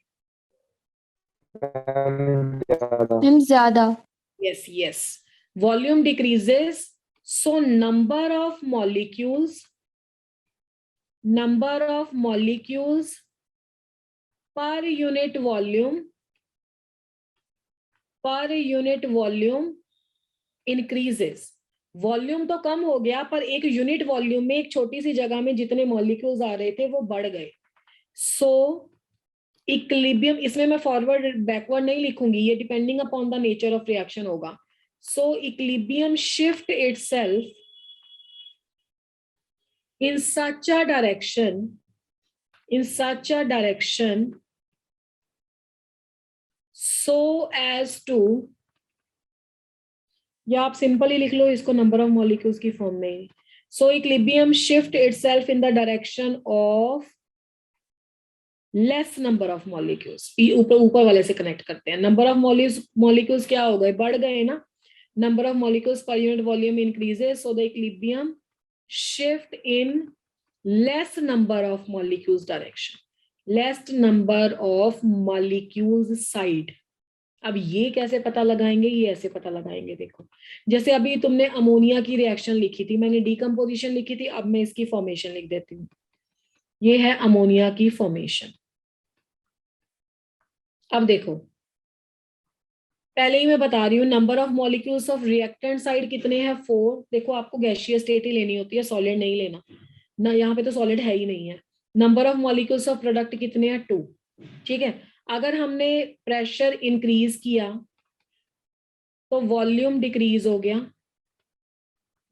Ma'am, ज़्यादा. Yes. Volume decreases, so number of molecules per unit volume per unit volume increases. Volume तो कम हो गया पर एक यूनिट वॉल्यूम में एक छोटी सी जगह में जितने मॉलिक्यूल्स आ रहे थे वो बढ़ गए। सो इक्विलिब्रियम, इसमें मैं फॉरवर्ड बैकवर्ड नहीं लिखूंगी, ये depending upon the nature of reaction होगा। So equilibrium shift itself in such a direction so as to, या आप सिंपली लिख लो इसको नंबर ऑफ मॉलिक्यूल्स की फॉर्म में। सो equilibrium shift itself in the direction of less number of molecules. ऊपर वाले से कनेक्ट करते हैं। नंबर ऑफ मॉलिक्यूल्स क्या हो गए, बढ़ गए ना। Number of molecules per unit volume increases, so the equilibrium shift in less number of molecules direction, less number of molecules side। अब ये कैसे पता लगाएंगे, ये ऐसे पता लगाएंगे। देखो जैसे अभी तुमने अमोनिया की रिएक्शन लिखी थी, मैंने डीकम्पोजिशन लिखी थी, अब मैं इसकी फॉर्मेशन लिख देती हूँ। ये है अमोनिया की फॉर्मेशन। अब देखो पहले ही मैं बता रही हूँ number of molecules of reactant side कितने हैं, 4। देखो आपको गैसियस स्टेट ही लेनी होती है, सॉलिड नहीं लेना ना, यहाँ पे तो सॉलिड है ही नहीं है। Number of molecules of product कितने हैं, 2। ठीक है, अगर हमने प्रेशर इंक्रीज किया तो वॉल्यूम डिक्रीज हो गया।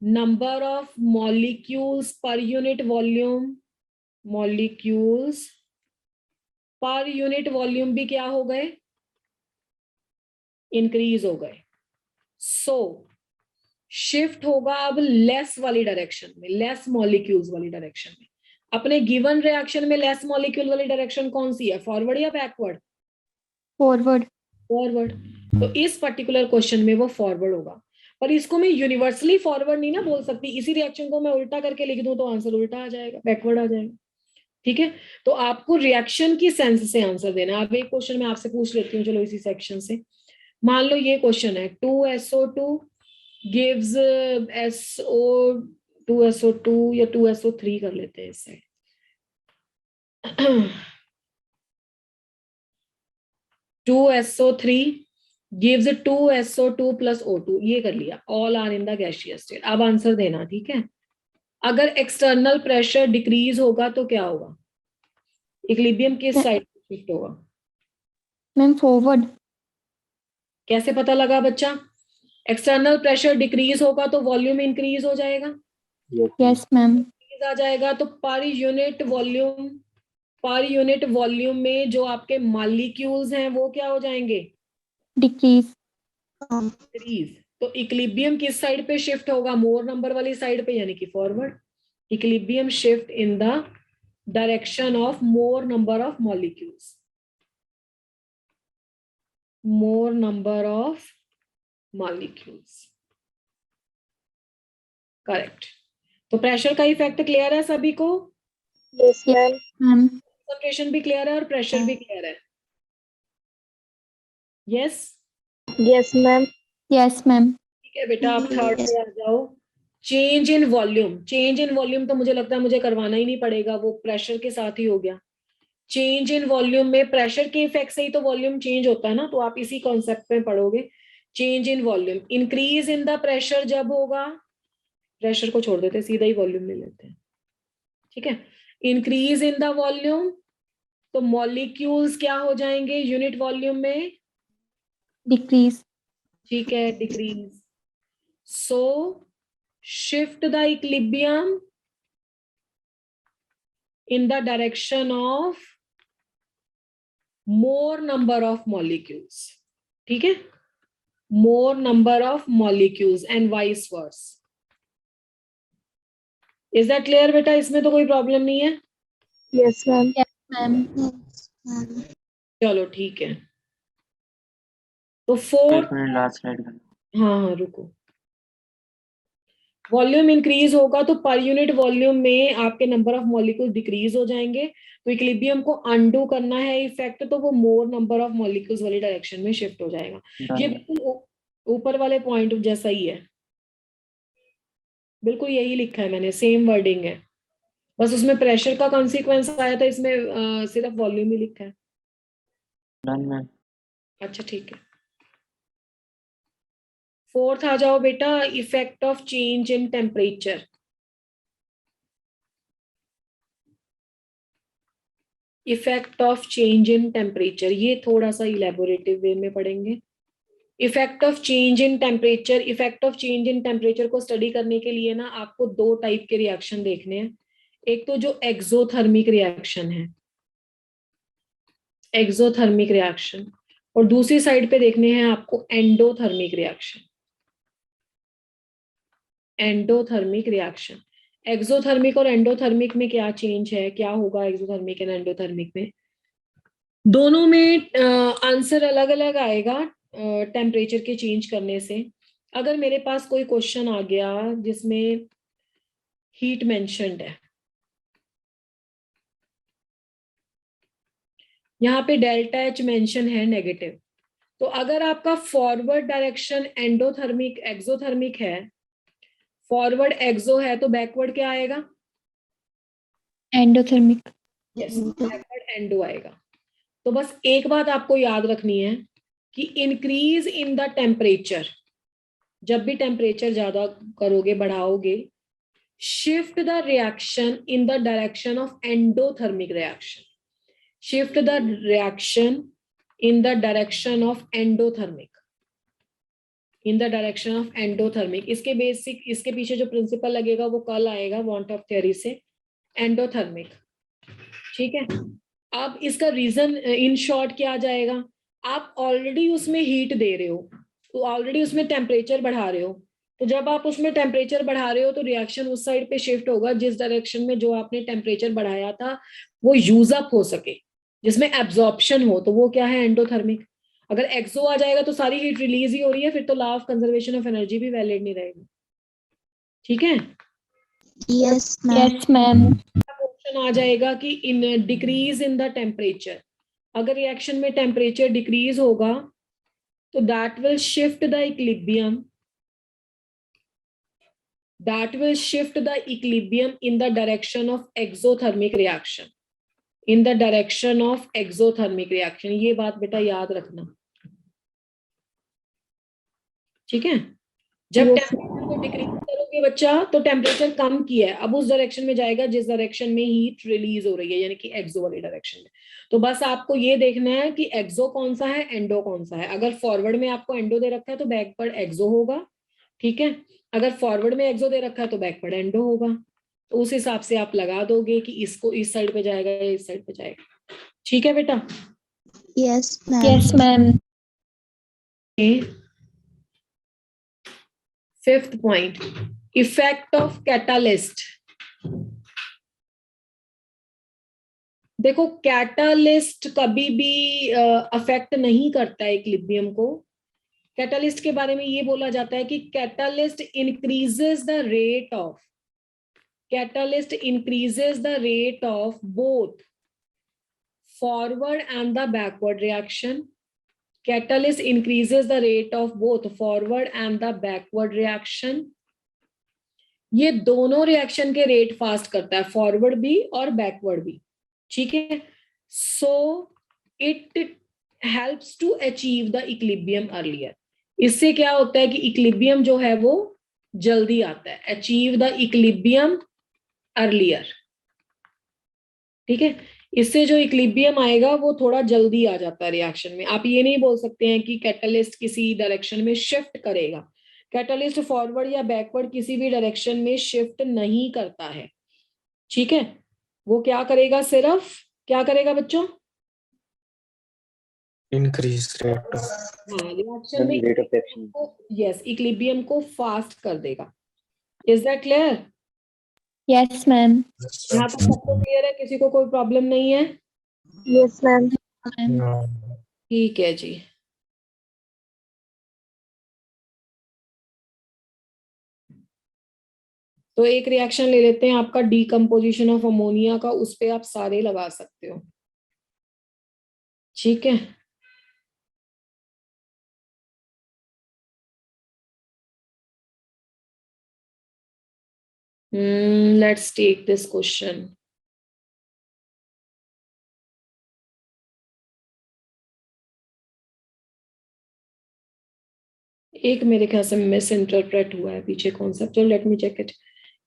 Number of molecules per unit volume, molecules per unit volume भी क्या हो गए, इंक्रीज हो गए। सो शिफ्ट होगा अब लेस वाली डायरेक्शन में, लेस मॉलिक्यूल्स वाली डायरेक्शन में। अपने गिवन रिएक्शन में लेस मॉलिक्यूल वाली डायरेक्शन कौन सी है, फॉरवर्ड या बैकवर्ड? फॉरवर्ड। फॉरवर्ड। तो इस पर्टिकुलर क्वेश्चन में वो फॉरवर्ड होगा, पर इसको मैं यूनिवर्सली फॉरवर्ड नहीं ना बोल सकती। इसी रिएक्शन को मैं उल्टा करके लिख दूं तो आंसर उल्टा आ जाएगा, बैकवर्ड आ जाएगा। ठीक है, तो आपको रिएक्शन की सेंस से आंसर देना। अब एक क्वेश्चन मैं आपसे पूछ लेती हूँ, चलो इसी सेक्शन से। मान लो ये क्वेश्चन है 2SO2 gives SO2 या 2SO3 कर लेते हैं इससे। 2SO3 gives 2SO2 plus O2, ये कर लिया। All are in the gaseous state. अब आंसर देना, ठीक है। अगर एक्सटर्नल प्रेशर डिक्रीज होगा तो क्या होगा, इक्विलिब्रियम किस साइड पे शिफ्ट होगा? Ma'am forward. कैसे पता लगा बच्चा? एक्सटर्नल प्रेशर डिक्रीज होगा तो वॉल्यूम इंक्रीज हो जाएगा। Yes ma'am. आ जाएगा तो पर यूनिट वॉल्यूम में जो आपके मॉलिक्यूल्स हैं वो क्या हो जाएंगे, डिक्रीज। डिक्रीज। तो इक्विलिब्रियम किस साइड पे शिफ्ट होगा, मोर नंबर वाली साइड पे, यानी कि forward. Equilibrium shift in the direction of more number of molecules, more number of molecules. Correct. तो प्रेशर का इफेक्ट क्लियर है सभी को? Yes ma'am. मैम कंसंट्रेशन भी क्लियर है और प्रेशर भी क्लियर है? Yes yes ma'am. Yes ma'am. ठीक है बेटा, आप थर्ड पे आ जाओ। Change in volume. Change in volume तो मुझे लगता है मुझे करवाना ही नहीं पड़ेगा, वो प्रेशर के साथ ही हो गया। चेंज इन वॉल्यूम में प्रेशर के इफेक्ट से ही तो वॉल्यूम चेंज होता है ना, तो आप इसी कॉन्सेप्ट में पढ़ोगे। Change in volume, increase in the pressure जब होगा, प्रेशर को छोड़ देते सीधा ही वॉल्यूम ले लेते हैं। ठीक है, इंक्रीज इन द वॉल्यूम तो मॉलिक्यूल्स क्या हो जाएंगे यूनिट वॉल्यूम में, डिक्रीज। ठीक है, decrease. So shift the equilibrium in the direction of more number of molecules, ठीक है, more number of molecules and vice versa. Is that clear बेटा? इसमें तो कोई प्रॉब्लम नहीं है? Yes ma'am. मैम चलो ठीक है, तो 4, एक मिनट लास्ट स्लाइड कर। हाँ रुको। वॉल्यूम इंक्रीज होगा तो पर यूनिट वॉल्यूम में आपके नंबर ऑफ मॉलिक्यूल डिक्रीज हो जाएंगे। तो इक्विलिब्रियम को अनडू करना है इफेक्ट, तो वो मोर नंबर ऑफ मॉलिक्यूल्स वाली डायरेक्शन में शिफ्ट हो जाएगा। ये बिल्कुल ऊपर वाले पॉइंट जैसा ही है, बिल्कुल यही लिखा है मैंने, सेम वर्डिंग है, बस उसमें प्रेशर का कॉन्सिक्वेंस आया था, इसमें सिर्फ वॉल्यूम ही लिखा है। Done ma'am. अच्छा ठीक है। फोर्थ आ जाओ बेटा, effect of change in temperature. Effect of change in temperature, ये थोड़ा सा इलेबोरेटिव वे में पढ़ेंगे। Effect of change in temperature, effect of change in temperature को स्टडी करने के लिए ना आपको दो टाइप के रिएक्शन देखने हैं। एक तो जो एक्सोथर्मिक रिएक्शन है, एक्सोथर्मिक रिएक्शन, और दूसरी साइड पे देखने हैं आपको endothermic reaction. Endothermic reaction, exothermic और एंडोथर्मिक में क्या चेंज है, क्या होगा एक्सोथर्मिक एंड एंडोथर्मिक में? दोनों में आंसर अलग अलग आएगा टेम्परेचर के चेंज करने से। अगर मेरे पास कोई क्वेश्चन आ गया जिसमें हीट मेंशन्ड है, यहाँ पे डेल्टा एच मेंशन है नेगेटिव, तो अगर आपका फॉरवर्ड डायरेक्शन एंडोथर्मिक एक्सोथर्मिक है, फॉरवर्ड एक्सो है, तो बैकवर्ड क्या आएगा? एंडोथर्मिक। यस, बैकवर्ड एंडो आएगा। तो बस एक बात आपको याद रखनी है कि इंक्रीज इन द टेम्परेचर, जब भी टेम्परेचर ज्यादा करोगे, बढ़ाओगे, shift the reaction in the direction of endothermic reaction, shift the reaction in the direction of endothermic, in the direction of endothermic. इसके बेसिक, इसके पीछे जो प्रिंसिपल लगेगा वो कल आएगा वांट ऑफ थ्योरी से, एंडोथर्मिक। ठीक है, अब इसका रीजन इन शॉर्ट क्या आ जाएगा? आप ऑलरेडी उसमें हीट दे रहे हो, तो ऑलरेडी उसमें टेम्परेचर बढ़ा रहे हो, तो जब आप उसमें टेम्परेचर बढ़ा रहे हो तो रिएक्शन उस साइड पे शिफ्ट होगा जिस डायरेक्शन में जो आपने टेम्परेचर बढ़ाया था वो यूज अप हो सके, जिसमें एब्जॉर्प्शन हो, तो वो क्या है? एंडोथर्मिक। अगर एक्सो आ जाएगा तो सारी हीट रिलीज ही हो रही है, फिर तो law of conservation of energy भी वैलिड नहीं रहेगा। ठीक है, Yes, ma'am. Yes ma'am. Question आ जाएगा कि in decrease in the temperature, अगर रिएक्शन में टेम्परेचर डिक्रीज होगा तो that will shift the equilibrium, that will shift the equilibrium in the direction of exothermic reaction, in the direction of exothermic reaction. ये बात बेटा याद रखना। ठीक है, जब Yes, टेम्परेचर को डिक्रीज करोगे बच्चा तो टेम्परेचर कम किया है, अब उस डायरेक्शन में जाएगा जिस डायरेक्शन में हीट रिलीज हो रही है, यानी कि एक्सो वाली डायरेक्शन में। तो बस आपको ये देखना है कि एक्सो कौन सा है, एंडो कौन सा है। अगर फॉरवर्ड में आपको एंडो दे रखा है तो बैकवर्ड एक्सो होगा। ठीक है, अगर फॉरवर्ड में एक्सो दे रखा है तो बैकवर्ड एंडो होगा। तो उस हिसाब से आप लगा दोगे कि इसको इस साइड पे जाएगा या इस साइड पे जाएगा। ठीक है बेटा? yes, ma'am. Yes ma'am. Fifth point, effect of catalyst. देखो, कैटालिस्ट कभी भी अफेक्ट नहीं करता है इक्विलिब्रियम को। कैटालिस्ट के बारे में ये बोला जाता है कि catalyst increases the rate of, catalyst increases the rate of both forward and the backward reaction, catalyst increases the rate of both forward and the backward reaction। ये दोनों रिएक्शन के रेट फास्ट करता है, फॉरवर्ड भी और backward भी। ठीक है, so it helps to achieve the equilibrium earlier. इससे क्या होता है कि इक्विलिब्रियम जो है वो जल्दी आता है, अचीव द इक्विलिब्रियम अर्लियर। ठीक है, इससे जो इक्विलिब्रियम आएगा वो थोड़ा जल्दी आ जाता है रिएक्शन में। आप ये नहीं बोल सकते हैं कि कैटलिस्ट किसी डायरेक्शन में शिफ्ट करेगा, कैटलिस्ट फॉरवर्ड या बैकवर्ड किसी भी डायरेक्शन में शिफ्ट नहीं करता है। ठीक है, वो क्या करेगा, सिर्फ क्या करेगा बच्चों? increase rate of रिएक्शन में Rate of reaction. Yes, equilibrium को फास्ट कर देगा। Is that clear? Yes ma'am. यहाँ तक सबको क्लियर है? किसी को कोई प्रॉब्लम नहीं है? Yes, ma'am. no. ठीक है जी। तो एक रिएक्शन ले लेते हैं आपका डीकम्पोजिशन ऑफ अमोनिया का, उस पे आप सारे लगा सकते हो। ठीक है, लेट्स टेक दिस क्वेश्चन। एक मेरे ख्याल से मिस इंटरप्रेट हुआ है पीछे कॉन्सेप्ट, चलो लेट मी चेक इट।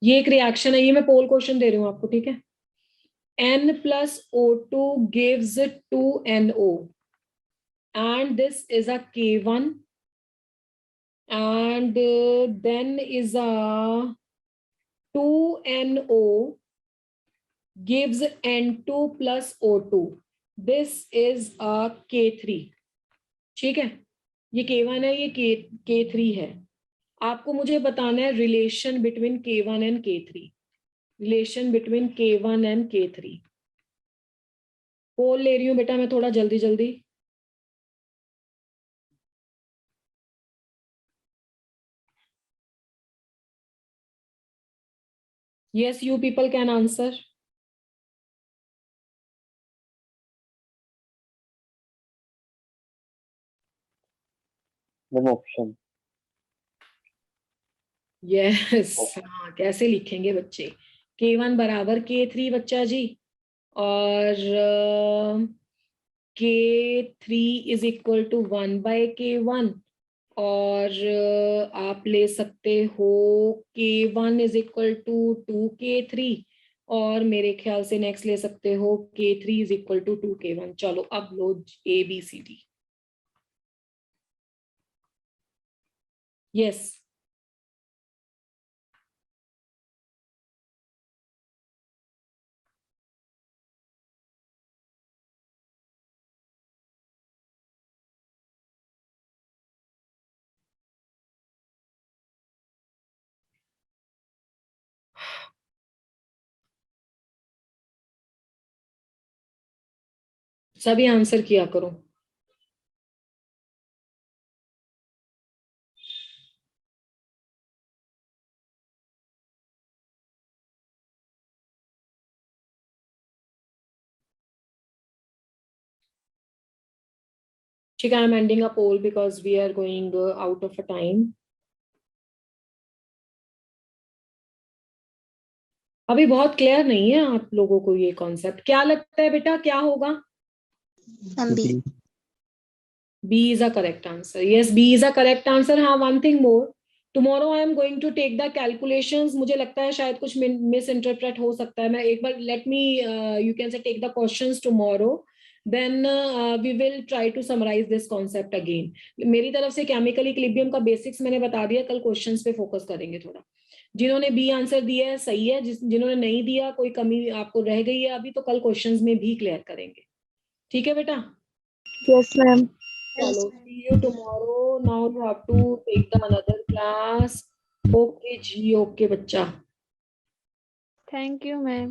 ये एक रिएक्शन है, ये मैं पोल क्वेश्चन दे रही हूँ आपको, ठीक है। N plus O2 gives 2NO and this is a K1 and then is a 2NO gives N2 plus O2. This is a K3, ठीक है। ये K1 है, ये K3 है। आपको मुझे बताना है relation between K1 and K3, relation between K1 and K3। पोल ले रही हूँ बेटा मैं थोड़ा जल्दी जल्दी। Yes, you people can answer. Ma'am option. Yes, हाँ कैसे लिखेंगे बच्चे? K1 बराबर K3 बच्चा जी, और K3 is equal to 1/K1, और आप ले सकते हो K1 is equal to 2K3, और मेरे ख्याल से नेक्स्ट ले सकते हो K3 is equal to 2K1। चलो अब लो ABCD। यस सभी आंसर किया करो। ठीक है, I am ending a poll because we are going out of a time. अभी बहुत क्लियर नहीं है आप लोगों को ये कॉन्सेप्ट, क्या लगता है बेटा क्या होगा? Ma'am B. B is a correct answer. Yes, B is a correct answer. हाँ, one thing more. Tomorrow I am going to take the calculations. मुझे लगता है शायद कुछ misinterpret हो सकता है। मैं एक बार let me you can say take the questions tomorrow. Then we will try to summarize this concept again. मेरी तरफ से केमिकल इक्विलिब्रियम का बेसिक्स मैंने बता दिया, कल क्वेश्चंस पे फोकस करेंगे थोड़ा। जिन्होंने बी आंसर दिया है सही है, जिन्होंने नहीं दिया कोई कमी आपको रह गई है अभी, तो कल क्वेश्चंस में भी क्लियर करेंगे। ठीक है बेटा? Yes ma'am. Chalo, see you tomorrow. Now you have to take the another class. Okay जी, okay बच्चा। Thank you ma'am.